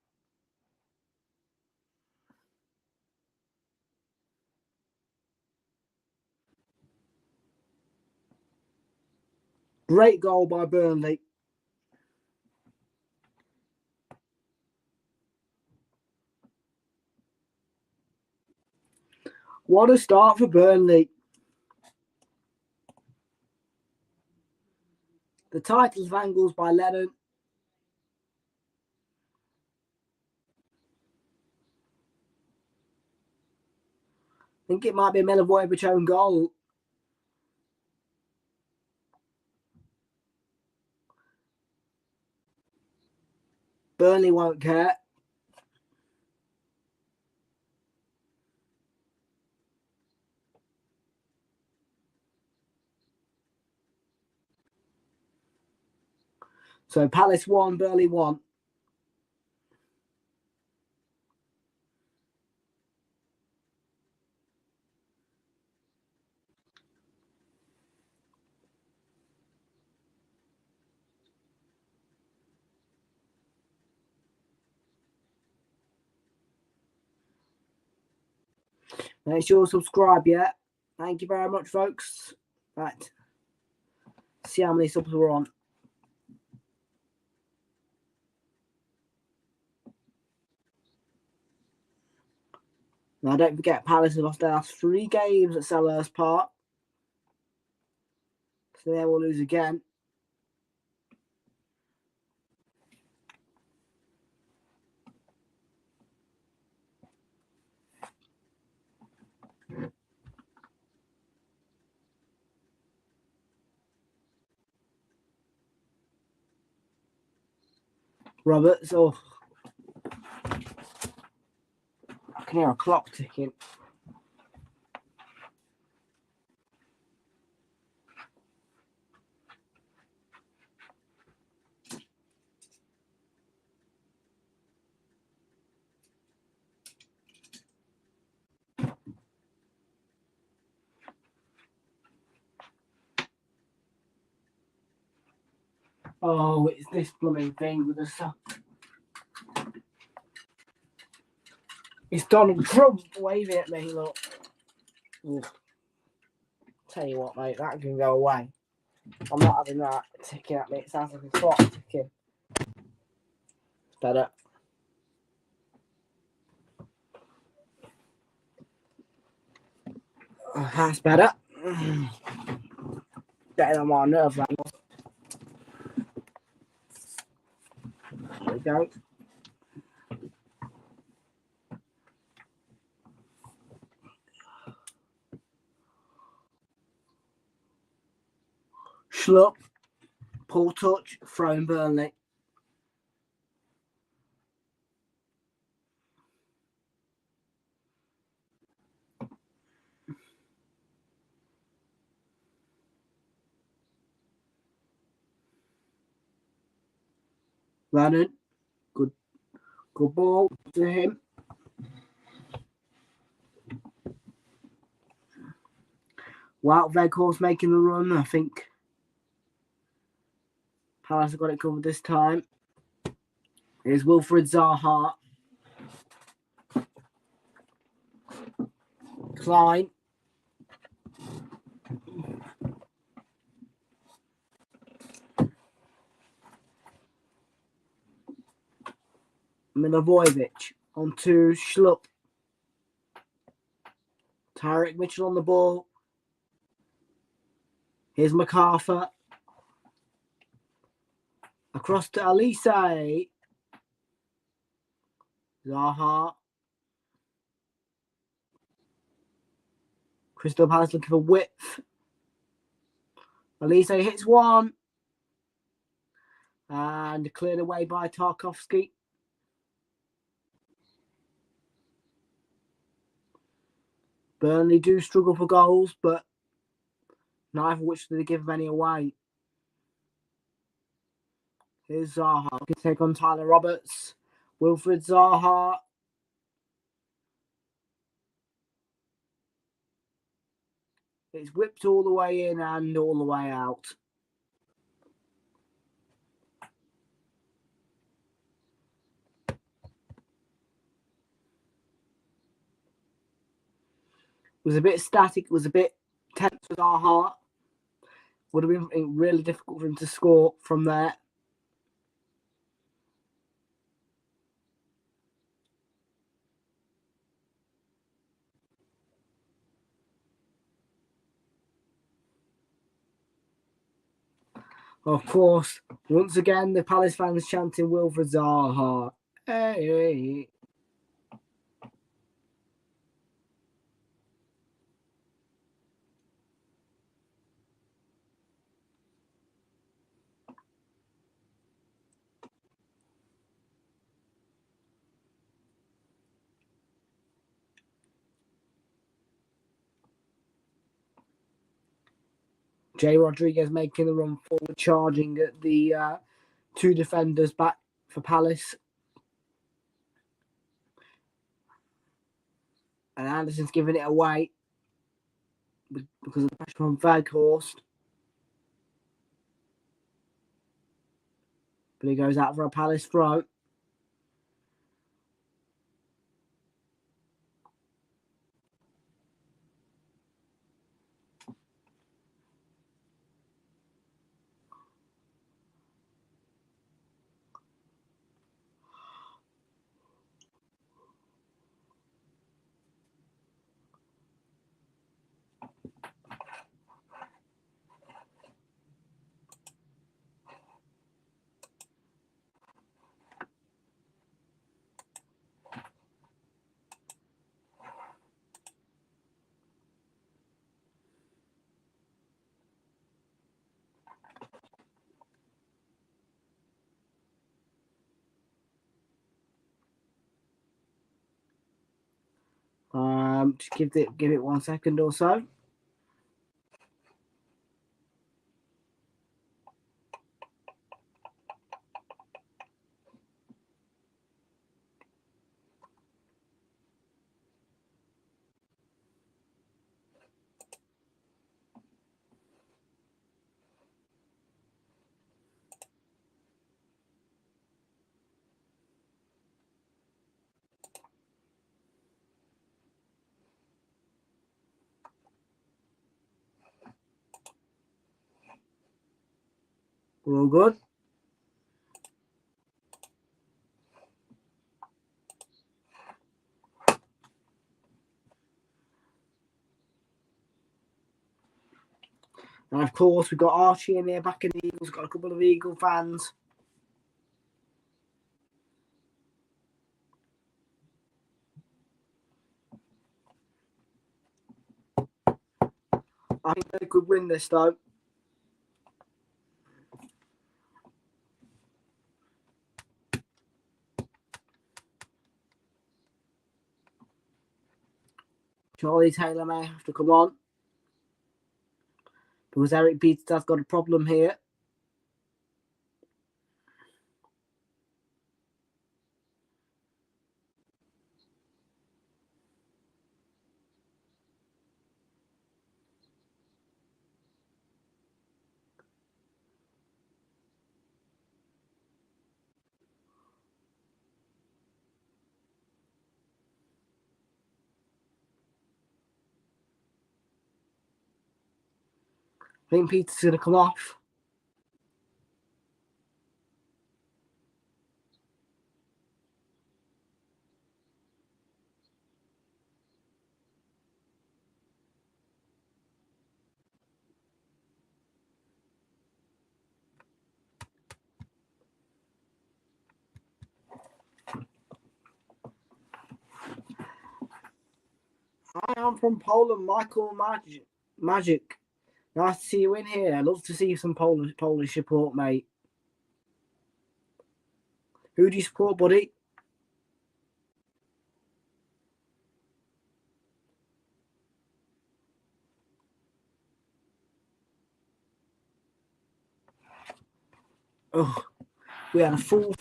Great goal by Burnley. What a start for Burnley. The title of angles by Lennon. I think it might be a Milivojevic own goal. Burnley won't care. So Palace 1, Burnley 1. Make sure to subscribe, yeah. Thank you very much, folks. Right. See how many subs we're on. Now, don't forget, Palace have lost their last 3 games at Selhurst Park. So they will lose again. Roberts, oh. I can hear a clock ticking. Oh, it's this blooming thing with the sun. It's Donald Trump waving at me, look. Ugh. Tell you what, mate, that can go away. I'm not having that ticking at me. It sounds like a clock ticking. It's better. That's better. Getting on my nerves, that was. There we go. Schlupp, poor touch, throwing Burnley. Running, good ball to him. Wout Weghorst making the run, I think. Palace have got it covered this time. Here's Wilfried Zaha. Klein. Milivojevic onto Schlupp. Tyrick Mitchell on the ball. Here's MacArthur. Across to Elise. Zaha. Crystal Palace looking for width. Elise hits one. And cleared away by Tarkowski. Burnley do struggle for goals, but neither which do they give any away. Here's Zaha. Can take on Tyler Roberts. Wilfried Zaha. It's whipped all the way in and all the way out. It was a bit static. It was a bit tense with Zaha. Would have been really difficult for him to score from there. Of course, once again, the Palace fans chanting Wilfried Zaha. Hey. Jay Rodriguez making the run forward, charging at the two defenders back for Palace. And Anderson's giving it away because of the pressure on Weghorst. But he goes out for a Palace throw. Just give it 1 second or so. We're all good. And of course, we've got Archie in there back in the Eagles. Got a couple of Eagle fans. I think they could win this though. Charlie Taylor may have to come on because Eric Peters has got a problem here. I think Peters is going to come off. Hi, I'm from Poland, Michael Magic. Nice to see you in here. I'd love to see some Polish support, mate. Who do you support, buddy? Oh, we had a full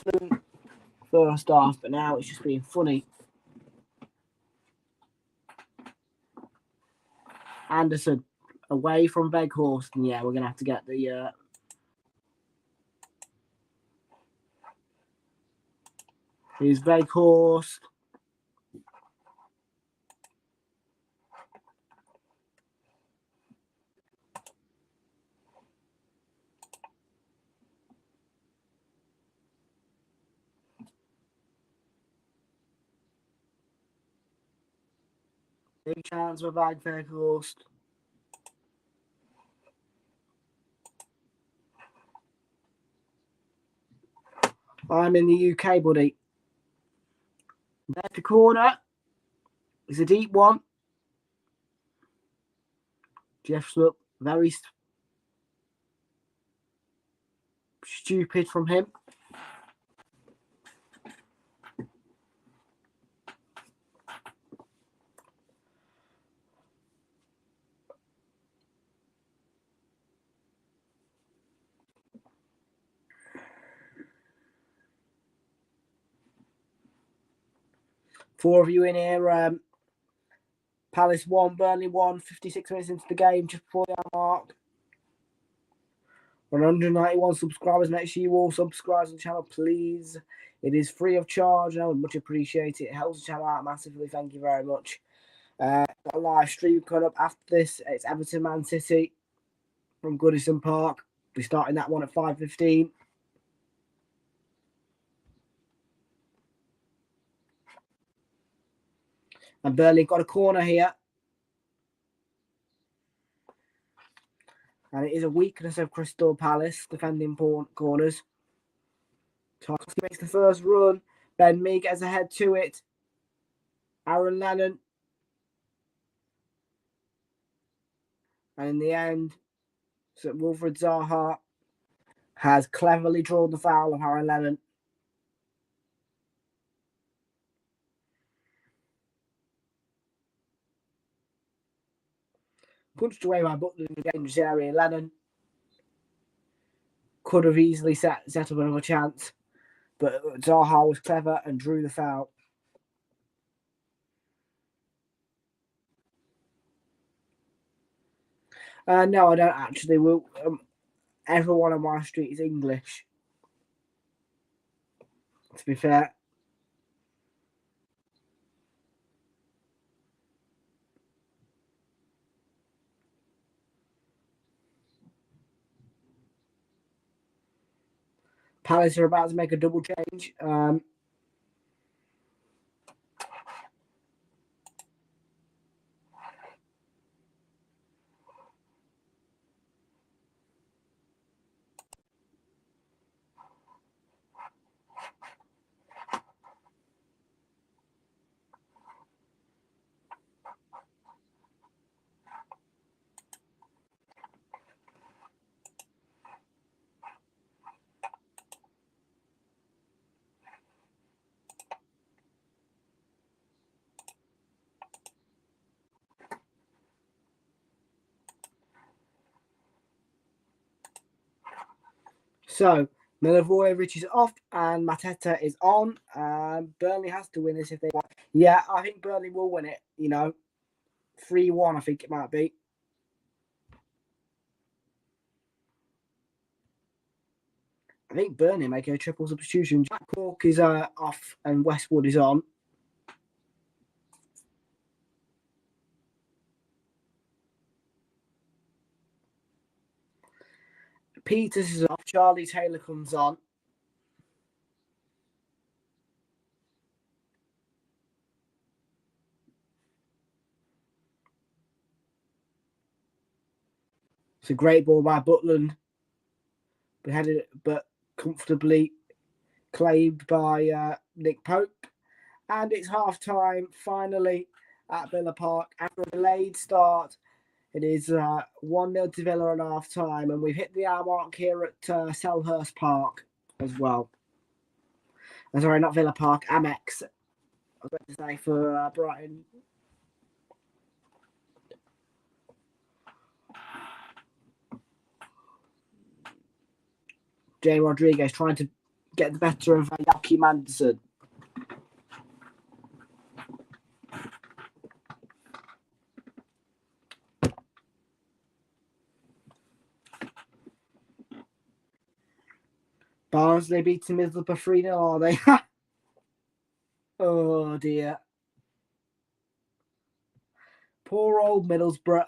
first half, but now it's just being funny. Anderson away from Veghorst, and yeah, we're gonna have to get the here's Veghorst. Big chance for Veghorst. I'm in the UK, buddy. There's the corner. It's a deep one. Jeff Sloop, very stupid from him. Four of you in here. Palace 1, Burnley 1, 56 minutes into the game, just before the hour mark. 191 subscribers. Make sure you all subscribe to the channel, please. It is free of charge, and I would much appreciate it. It helps the channel out massively. Thank you very much. Got a live stream coming up after this. It's Everton Man City from Goodison Park. We're starting that one at 5:15. And Burnley got a corner here. And it is a weakness of Crystal Palace, defending corners. Tarkowski makes the first run. Ben Mee gets ahead to it. Aaron Lennon. And in the end, so Wilfred Zaha has cleverly drawn the foul of Aaron Lennon. Punched away by Butler in the dangerous area. Lennon could have easily set up another chance, but Zaha was clever and drew the foul. No, I don't actually. Everyone on my street is English, to be fair. Palace are about to make a double change. So Milivojevic is off and Mateta is on. Burnley has to win this if they want. Yeah, I think Burnley will win it. 3-1, I think it might be. I think Burnley make a triple substitution. Jack Cork is off and Westwood is on. Peters is off. Charlie Taylor comes on. It's a great ball by Butland. But comfortably claimed by Nick Pope. And it's half time finally at Villa Park. After a delayed start, it is 1-0 to Villa at half time. And we've hit the hour mark here at Selhurst Park as well. Sorry, not Villa Park, Amex. I was going to say for Brighton. Jay Rodriguez trying to get the better of Yaki Manderson. Barnsley beating Middlesbrough 3-0, are they? Oh dear. Poor old Middlesbrough.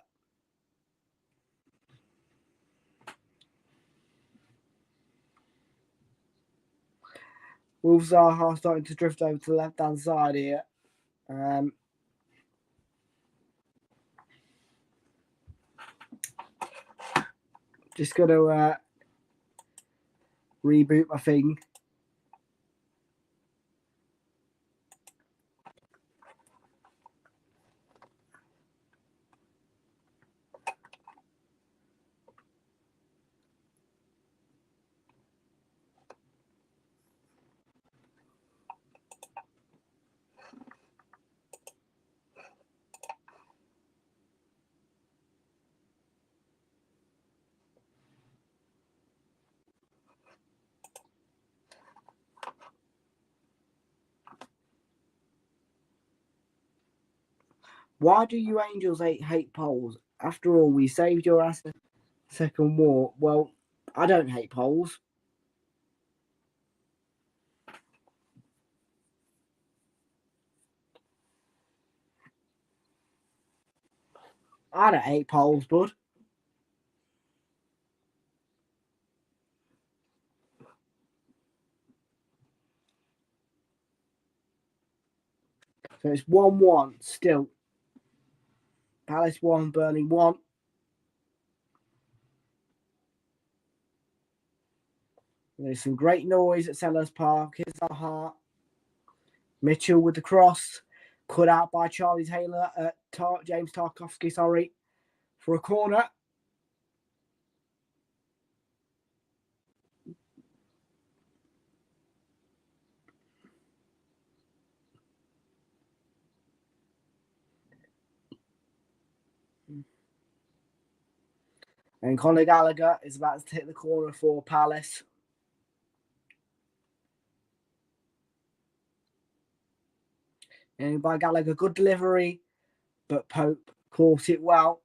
Wolves are starting to drift over to the left-hand side here. Just got to reboot my thing. Why do you Angels hate polls? After all, we saved your ass in the Second War. Well, I don't hate polls. I don't hate polls, bud. So it's 1-1 still. Palace 1, Burnley 1. There's some great noise at Sellers Park. Here's our heart. Mitchell with the cross. Cut out by Charlie Taylor. James Tarkowski, for a corner. And Conor Gallagher is about to hit the corner for Palace. And by Gallagher, good delivery, but Pope caught it well.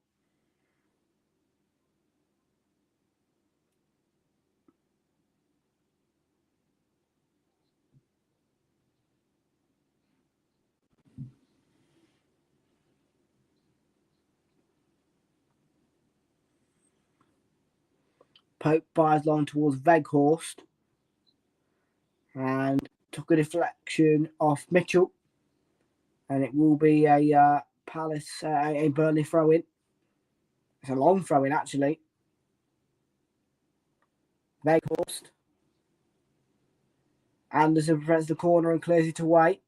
Pope fires long towards Weghorst. and took a deflection off Mitchell, and it will be a a Burnley throw in. It's a long throw in actually. Weghorst. Anderson prevents the corner and clears it away.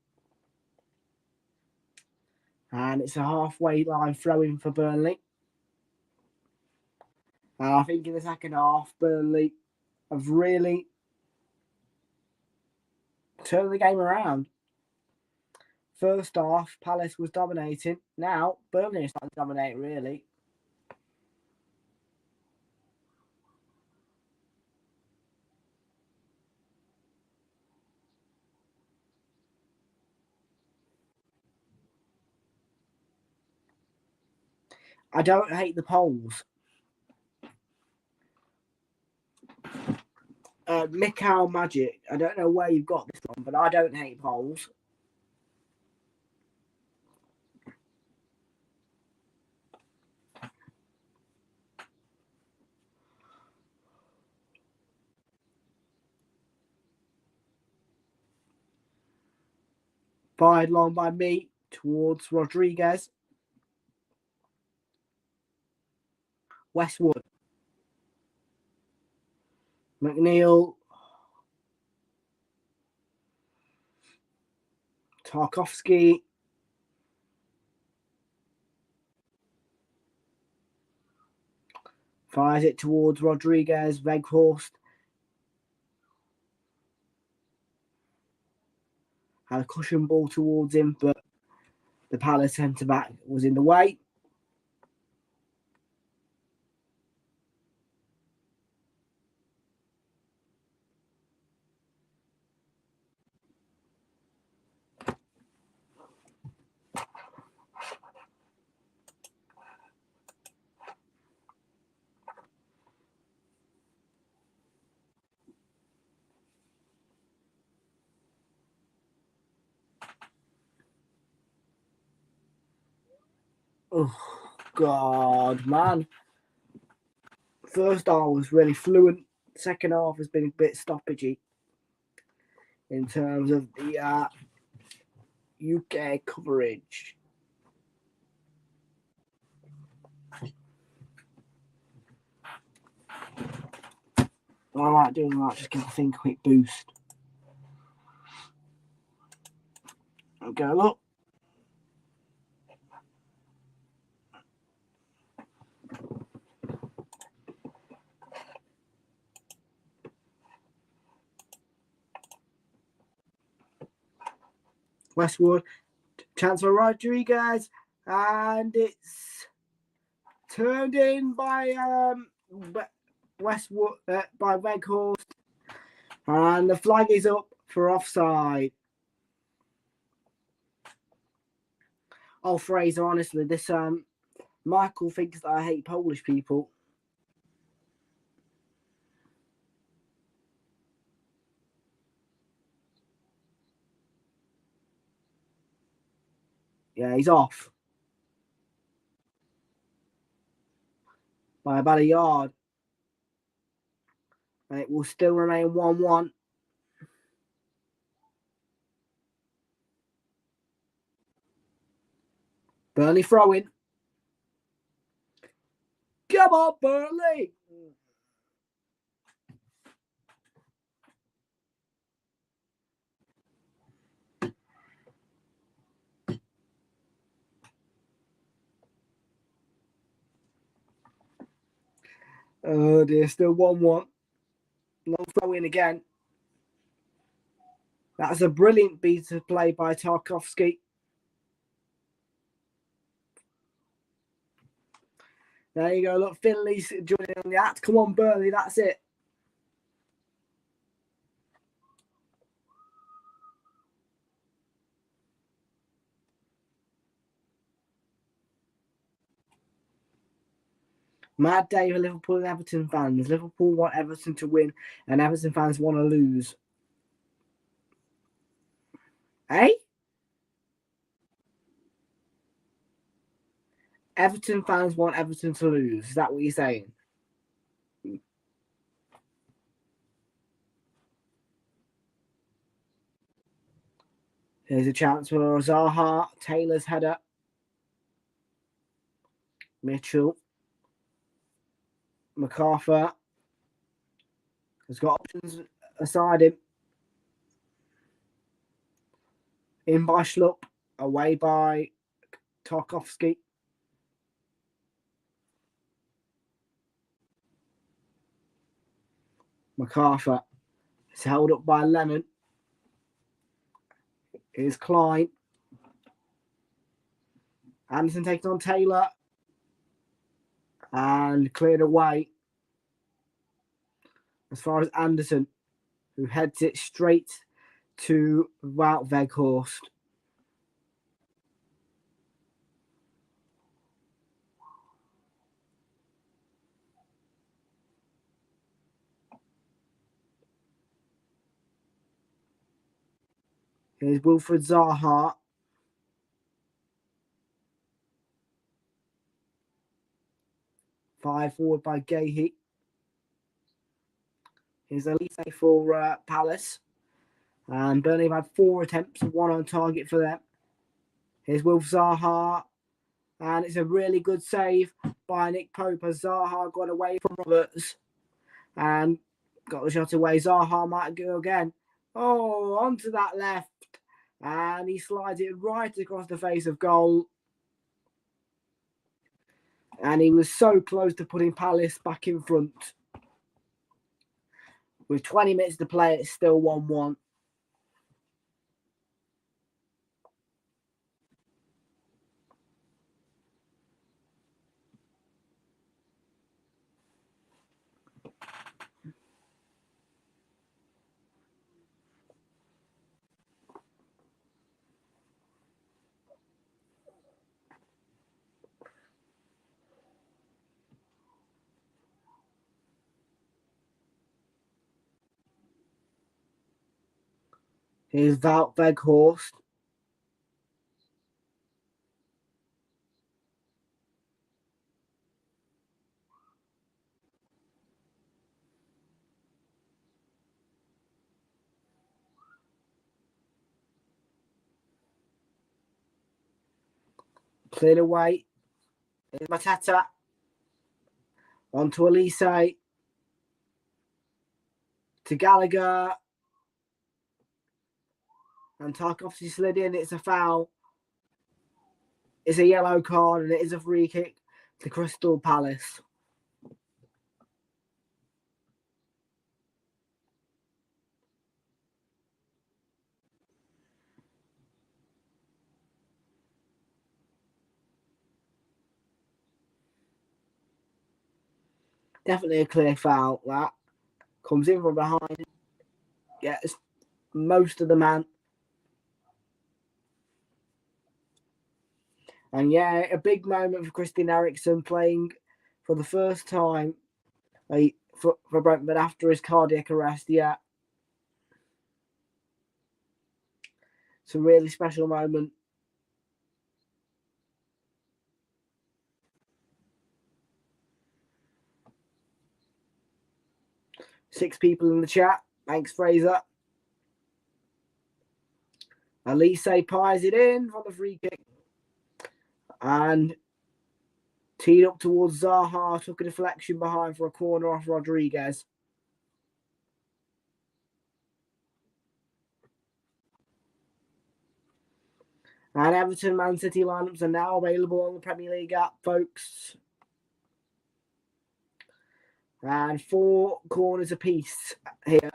And it's a halfway line throw in for Burnley. And I think in the second half, Burnley have really turned the game around. First half, Palace was dominating. Now, Burnley is starting to dominate, really. I don't hate the polls. Mikhail Magic, I don't know where you've got this from, but I don't hate polls. Fired long by me towards Rodriguez. Westwood. McNeil. Tarkovsky. Fires it towards Rodriguez. Weghorst. Had a cushion ball towards him, but the Palace centre-back was in the way. Oh, God, man. First half was really fluent. Second half has been a bit stoppagey in terms of the UK coverage. I like doing that, just give the thing a quick boost. Okay, look. Westwood, chance for Rodriguez, and it's turned in by Westwood, by Weghorst, and the flag is up for offside. Oh, Fraser, honestly, this Michael thinks that I hate Polish people. Yeah, he's off by about a yard. And it will still remain 1-1. Burnley throwing. Come on, Burnley! Oh dear, still 1-1. No throw in again. That's a brilliant beat of play by Tarkovsky. There you go. Look, Finley's joining on the act. Come on, Burnley. That's it. Mad day for Liverpool and Everton fans. Liverpool want Everton to win, and Everton fans want to lose. Eh? Everton fans want Everton to lose. Is that what you're saying? Here's a chance for Zaha. Taylor's header. Mitchell. MacArthur has got options aside him. In by Schlupp. Away by Tarkovsky. MacArthur is held up by Lennon. Here's Klein. Anderson takes on Taylor. And cleared away. As far as Anderson, who heads it straight to Wout Weghorst. Here's Wilfried Zaha. Fired forward by Gahey. Here's Elise for Palace. And Burnley have had 4 attempts, 1 on target for them. Here's Wilf Zaha. And it's a really good save by Nick Pope as Zaha got away from Roberts. And got the shot away. Zaha might go again. Oh, onto that left. And he slides it right across the face of goal. And he was so close to putting Palace back in front. With 20 minutes to play, it's still 1-1. Here's Wout Weghorst. Cleared away. Here's Matata. On to Elise. To Gallagher. And Tarkovsky slid in. It's a foul. It's a yellow card and it is a free kick to Crystal Palace. Definitely a clear foul, that. Comes in from behind. Gets most of the man. And yeah, a big moment for Christian Eriksen playing for the first time for Brentford after his cardiac arrest. Yeah. It's a really special moment. Six people in the chat. Thanks, Fraser. Elise pies it in for the free kick. And teed up towards Zaha. Took a deflection behind for a corner off Rodriguez. And Everton Man City lineups are now available on the Premier League app, folks. And 4 corners apiece here.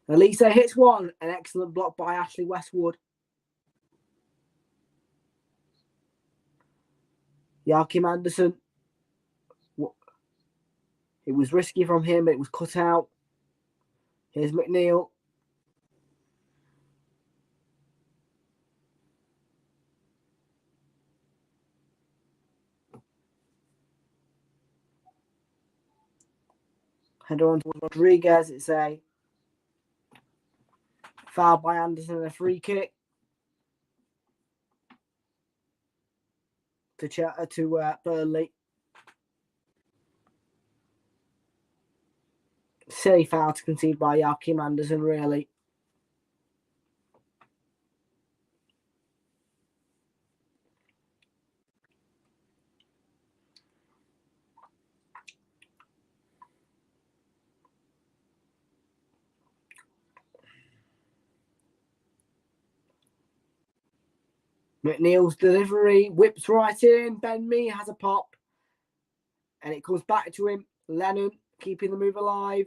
Elise hits one. An excellent block by Ashley Westwood. Joachim Anderson. It was risky from him, but it was cut out. Here's McNeil. Header on towards Rodriguez. It's a foul by Anderson and a free kick to Burnley. Silly foul to concede by Joachim Andersen, really. McNeil's delivery whips right in. Ben Mee has a pop. And it comes back to him. Lennon keeping the move alive.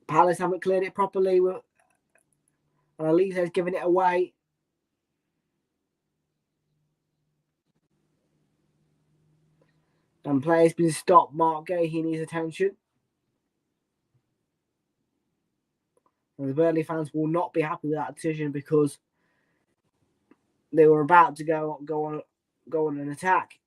Palace haven't cleared it properly. And Elise's giving it away. And play's been stopped. Mark Gay, he needs attention. And the Burnley fans will not be happy with that decision because they were about to go on an attack.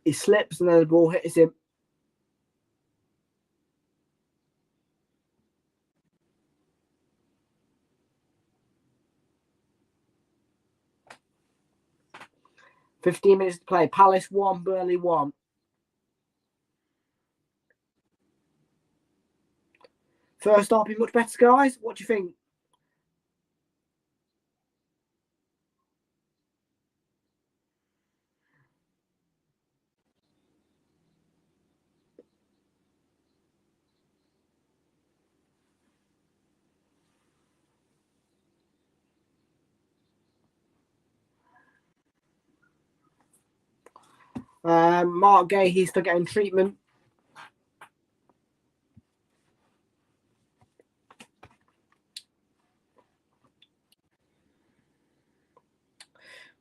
He slips and then the ball hits him. "15 minutes to play. Palace 1, Burnley 1. First half been much better, guys. What do you think? Mark Gay, he's still getting treatment.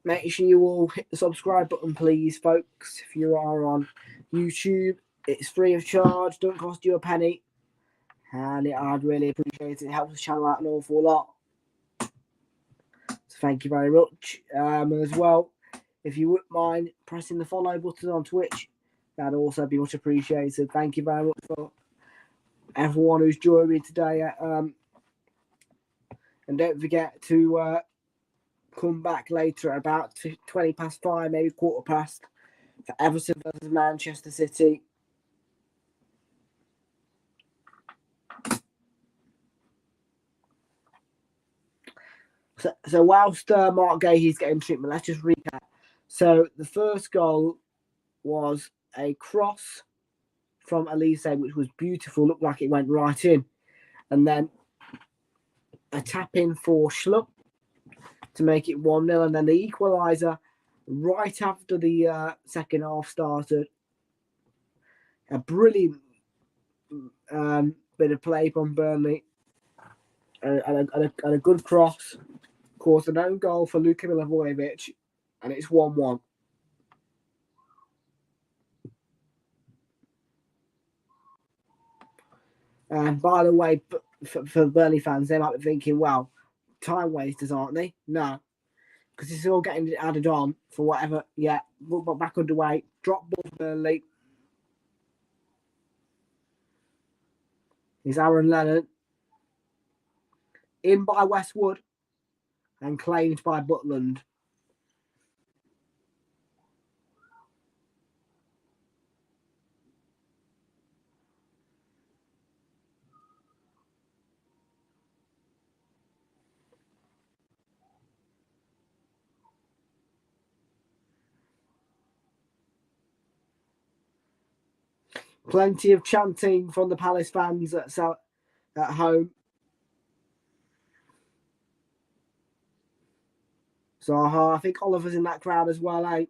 Make sure you all hit the subscribe button, please, folks. If you are on YouTube, it's free of charge, don't cost you a penny. And I'd really appreciate it. It helps the channel out an awful lot. So thank you very much. As well, if you wouldn't mind pressing the follow button on Twitch, that'd also be much appreciated. Thank you very much for everyone who's joined me today. And don't forget to come back later at about 20 past 5, maybe quarter past, for Everton versus Manchester City. So whilst Mark Gay, he's getting treatment, let's just recap. So the first goal was a cross from Elise, which was beautiful, looked like it went right in. And then a tap in for Schlupp to make it 1-0. And then the equaliser right after the second half started. A brilliant bit of play from Burnley. And a good cross. Caused an own goal for Luka Milivojevic. And it's 1-1. And by the way, for Burnley fans, they might be thinking, well, time wasters, aren't they? No. Because it's all getting added on for whatever. Yeah, but back underway. Drop ball for Burnley. Is Aaron Lennon. In by Westwood. And claimed by Butland. Plenty of chanting from the Palace fans at home. So I think Oliver's in that crowd as well, eh?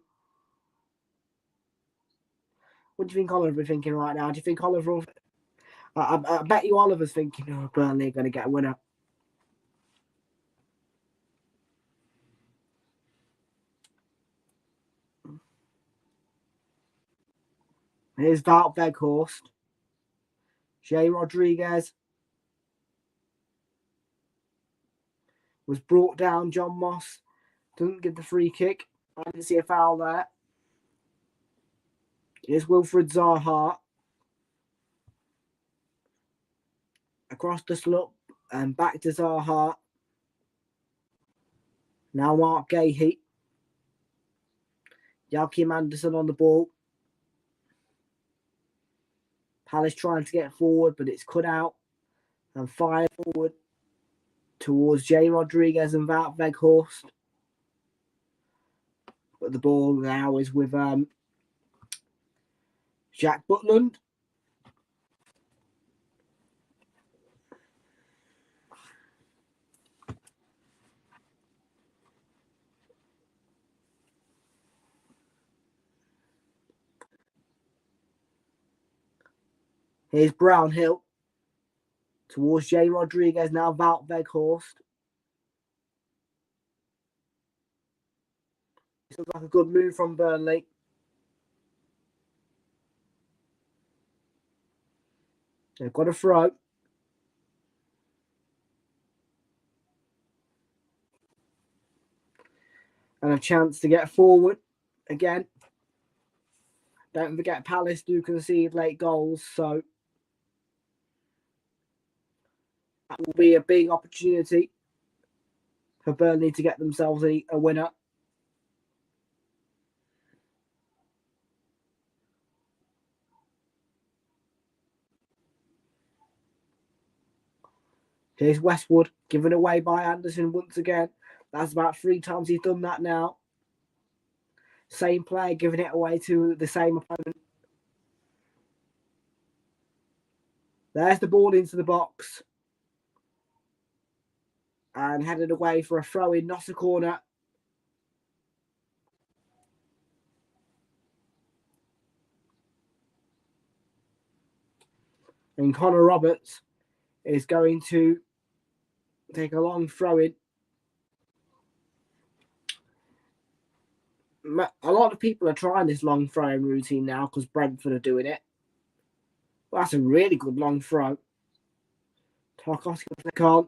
What do you think Oliver is thinking right now? Do you think Oliver will... I bet you Oliver's thinking, oh, Burnley are going to get a winner. Here's Wout Weghorst. Jay Rodriguez was brought down. John Moss doesn't give the free kick. I didn't see a foul there. Here's Wilfred Zaha. Across the slope and back to Zaha. Now Mark Gahey. Joachim Anderson on the ball. Palace trying to get forward, but it's cut out and fired forward towards Jay Rodriguez and Wout Weghorst. But the ball now is with Jack Butland. Here's Brownhill towards Jay Rodriguez, now Wout Weghorst. This looks like a good move from Burnley. They've got a throw. And a chance to get forward again. Don't forget, Palace do concede late goals, so that will be a big opportunity for Burnley to get themselves a winner. Here's Westwood, given away by Anderson once again. That's about 3 times he's done that now. Same player giving it away to the same opponent. There's the ball into the box. And headed away for a throw in, not a corner. And Connor Roberts is going to take a long throw in. A lot of people are trying this long throwing routine now because Brentford are doing it. Well, that's a really good long throw. Tarkowski took on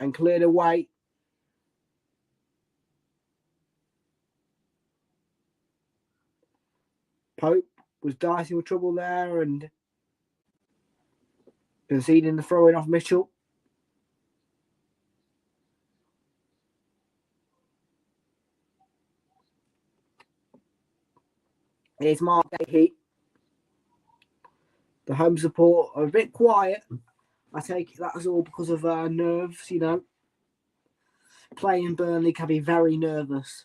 and cleared away. Pope was dicing with trouble there and conceding the throw in off Mitchell. Here's Mark Gahey. The home support are a bit quiet. I take it that's all because of nerves, you know. Playing Burnley can be very nervous.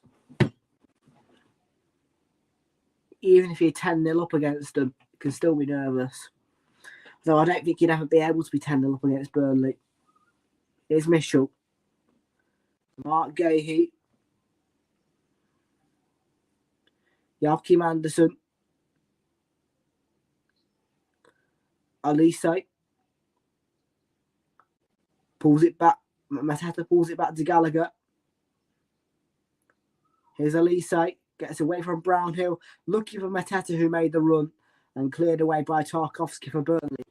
Even if you're 10-0 up against them, you can still be nervous. Though I don't think you'd ever be able to be 10-0 up against Burnley. Here's Mitchell. Mark Gahey. Joachim Anderson. Elise. Pulls it back. Mateta pulls it back to Gallagher. Here's Elise. Gets away from Brownhill. Looking for Mateta, who made the run. And cleared away by Tarkowski for Burnley.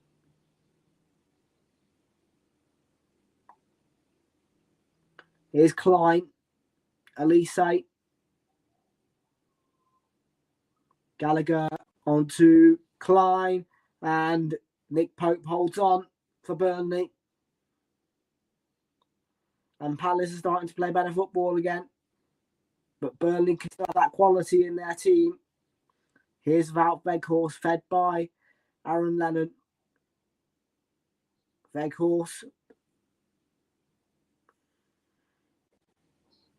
Here's Klein. Elise. Gallagher onto Klein. And Nick Pope holds on for Burnley. And Palace is starting to play better football again. But Burnley can still have that quality in their team. Here's Wout Weghorst, fed by Aaron Lennon. Weghorst.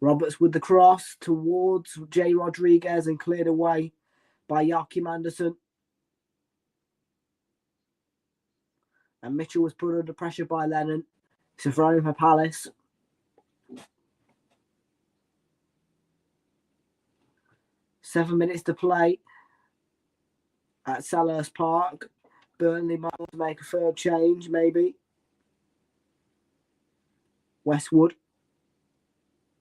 Roberts with the cross towards Jay Rodriguez and cleared away by Joachim Anderson. And Mitchell was put under pressure by Lennon. It's a throw for Palace. Seven minutes to play at Selhurst Park. Burnley might want to make a third change, maybe. Westwood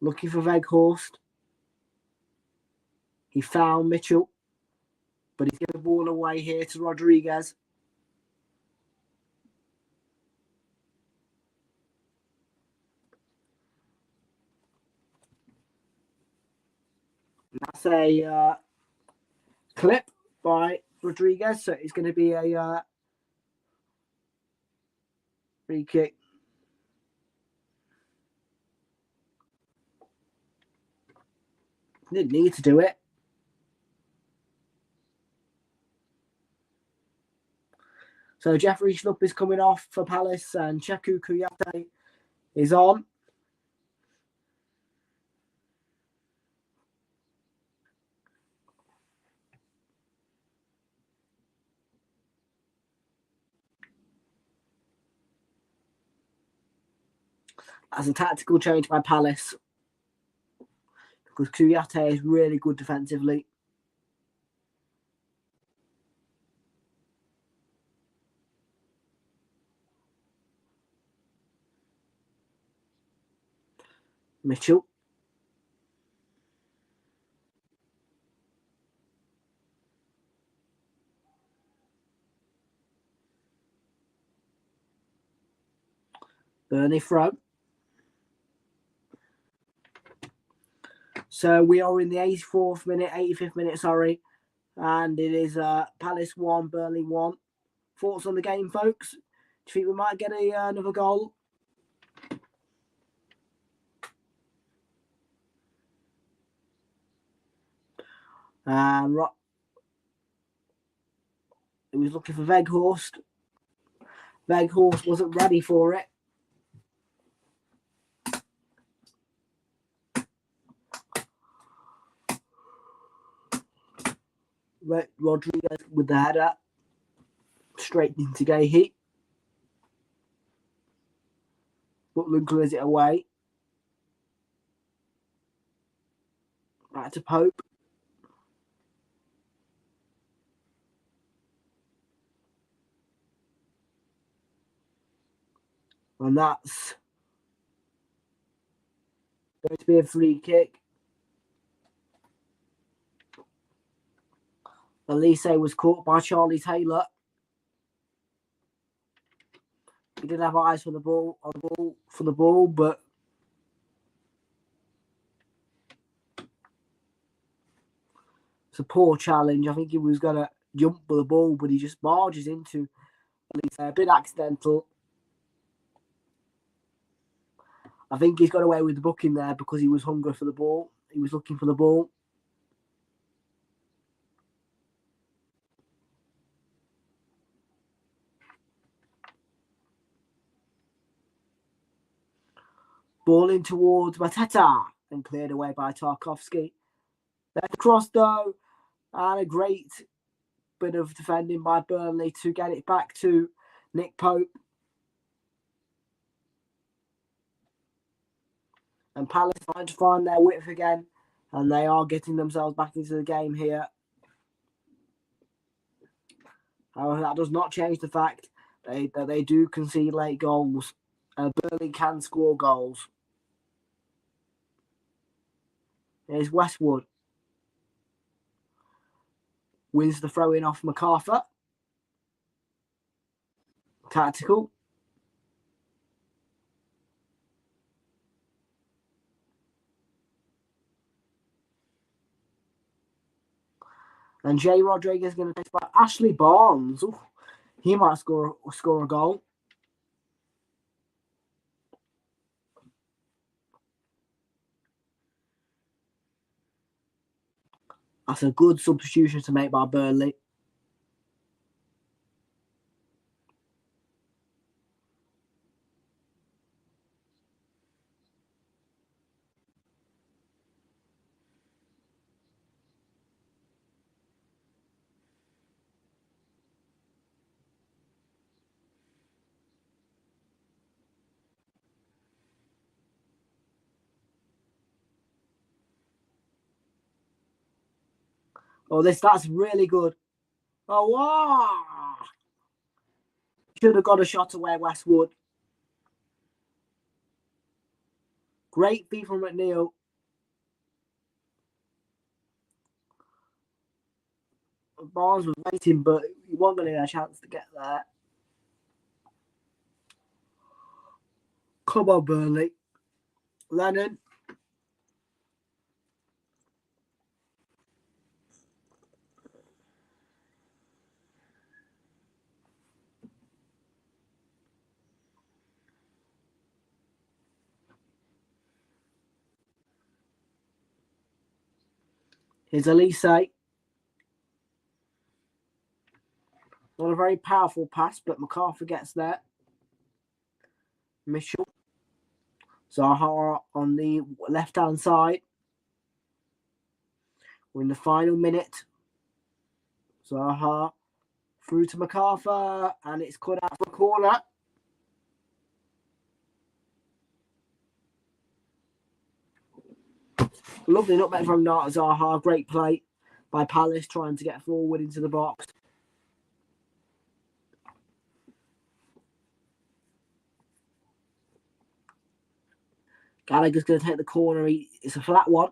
looking for Weghorst. He found Mitchell, but he's given the ball away here to Rodriguez. That's a clip by Rodriguez. So it's going to be a free kick. Didn't need to do it. So Jeffrey Schlupp is coming off for Palace and Cheku Kuyate is on. As a tactical change by Palace, because Kuyate is really good defensively. Mitchell. Burnley throw. So we are in the 85th minute, sorry. And it is Palace 1, Burnley 1. Thoughts on the game, folks? Do you think we might get another goal? And he was looking for Weghorst. Weghorst wasn't ready for it. Rodriguez with the header straight into Gahey. Butland clears it away. Back to Pope. And that's going to be a free kick. Elise was caught by Charlie Taylor. He didn't have eyes for the ball, but it's a poor challenge. I think he was going to jump for the ball, but he just barges into Elise. A bit accidental. I think he's got away with the booking there because he was hungry for the ball. He was looking for the ball. Ball in towards Mateta and cleared away by Tarkovsky. Left across though, and a great bit of defending by Burnley to get it back to Nick Pope. And Palace trying to find their width again, and they are getting themselves back into the game here. However, that does not change the fact that they do concede late goals. Burnley can score goals. Here's Westwood. Wins the throw-in off MacArthur. Tactical. And Jay Rodriguez is going to take by Ashley Barnes. Ooh, he might score a goal. That's a good substitution to make by Burnley. Oh, that's really good. Oh, wow! Should have got a shot away, Westwood. Great feed from McNeil. Barnes was waiting, but he wasn't going to get a chance to get there. Come on, Burnley. Lennon. Here's Elise. Not a very powerful pass, but MacArthur gets there. Mitchell. Zaha on the left-hand side. We're in the final minute. Zaha through to MacArthur, and it's cut out for a corner. Lovely nutmeg from Zaha. Great play by Palace, trying to get forward into the box. Gallagher's going to take the corner. It's a flat one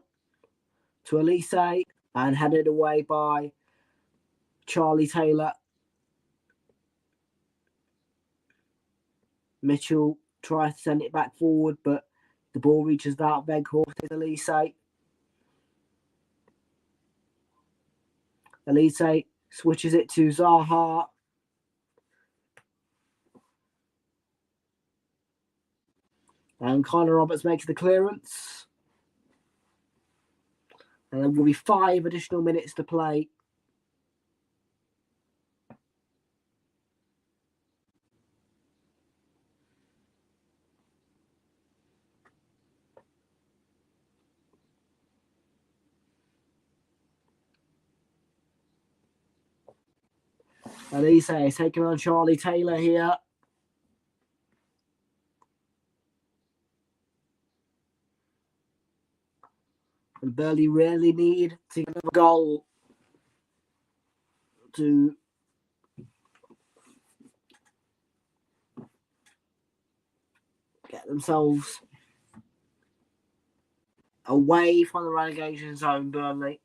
to Elise, and headed away by Charlie Taylor. Mitchell tries to send it back forward, but the ball reaches out. Weghorst is Elise. Elise switches it to Zaha. And Connor Roberts makes the clearance. And there will be 5 additional minutes to play. Elise is taking on Charlie Taylor here. And Burnley really need to get another goal to get themselves away from the relegation zone, Burnley.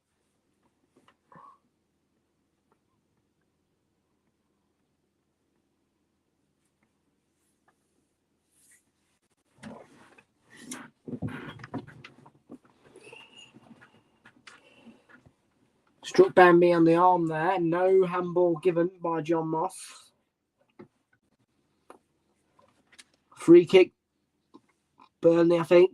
Struck Bambi on the arm there. No handball given by John Moss. Free kick. Burnley, I think.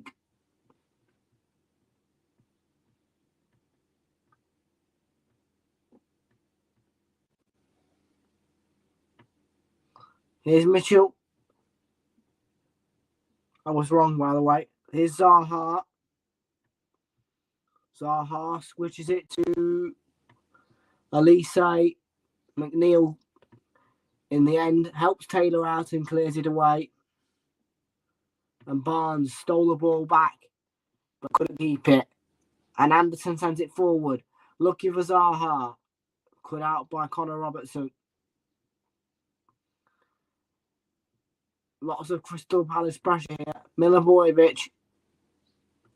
Here's Mitchell. I was wrong, by the way. Here's Zaha. Zaha switches it to Elise. McNeil, in the end, helps Taylor out and clears it away. And Barnes stole the ball back, but couldn't keep it. And Anderson sends it forward. Lucky for Zaha. Cut out by Connor Robertson. Lots of Crystal Palace pressure here. Milivojevic.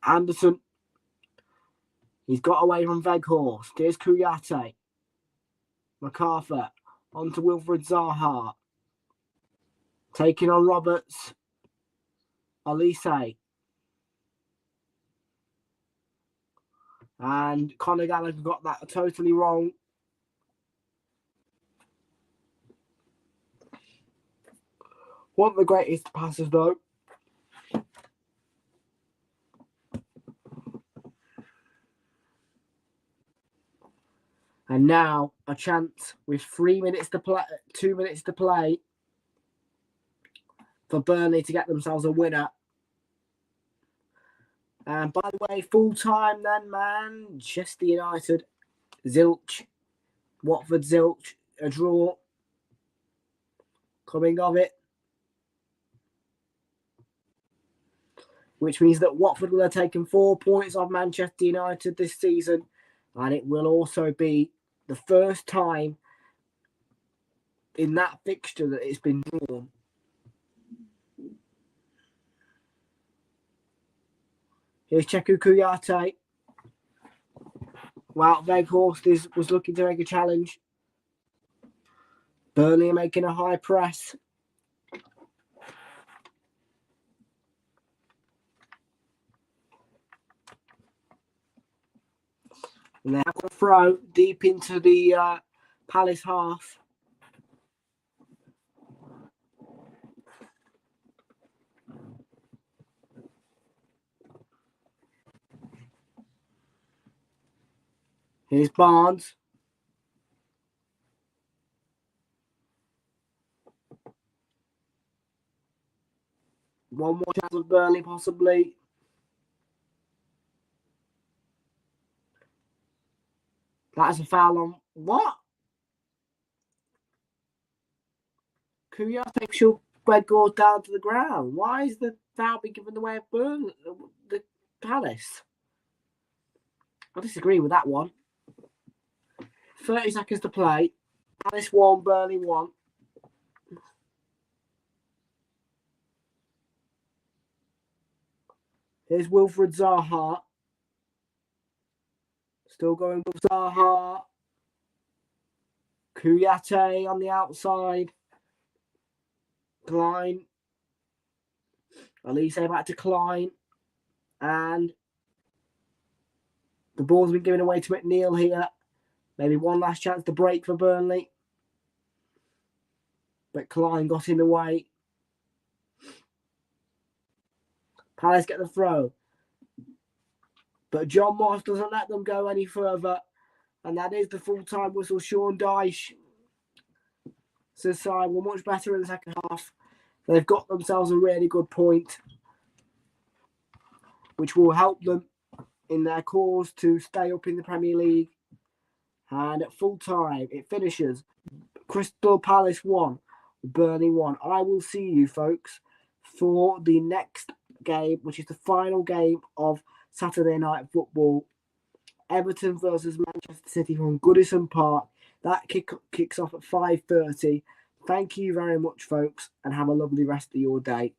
Anderson. He's got away from Weghorst. Here's Kouyaté. MacArthur. On to Wilfred Zaha. Taking on Roberts. Elise. And Conor Gallagher got that totally wrong. One of the greatest passes, though. And now a chance with 3 minutes to play, 2 minutes to play for Burnley to get themselves a winner. And by the way, full time then, Manchester United, zilch. Watford, zilch. A draw coming of it. Which means that Watford will have taken 4 points off Manchester United this season. And it will also be the first time in that fixture that it's been drawn. Here's Cheku Kouyaté. Well, Weghorst was looking to make a challenge. Burnley are making a high press. And they have a throw deep into the Palace half. Here's Barnes. One more chance of Burnley, possibly. That's a foul on what? Kouyaté should red goes down to the ground. Why is the foul being given the way of Burnley, the Palace? I disagree with that one. 30 seconds to play. Palace 1, Burnley 1. Here's Wilfred Zaha. Still going with Zaha. Kouyaté on the outside. Klein. Elise back to Klein. And the ball's been given away to McNeil here. Maybe one last chance to break for Burnley. But Klein got in the way. Palace get the throw. But John Moss doesn't let them go any further. And that is the full-time whistle. Sean Dyche says side were much better in the second half. They've got themselves a really good point, which will help them in their cause to stay up in the Premier League. And at full time, it finishes Crystal Palace 1, Burnley 1. I will see you, folks, for the next game, which is the final game of Saturday night football. Everton versus Manchester City from Goodison Park. That kicks off at 5:30. Thank you very much, folks, and have a lovely rest of your day.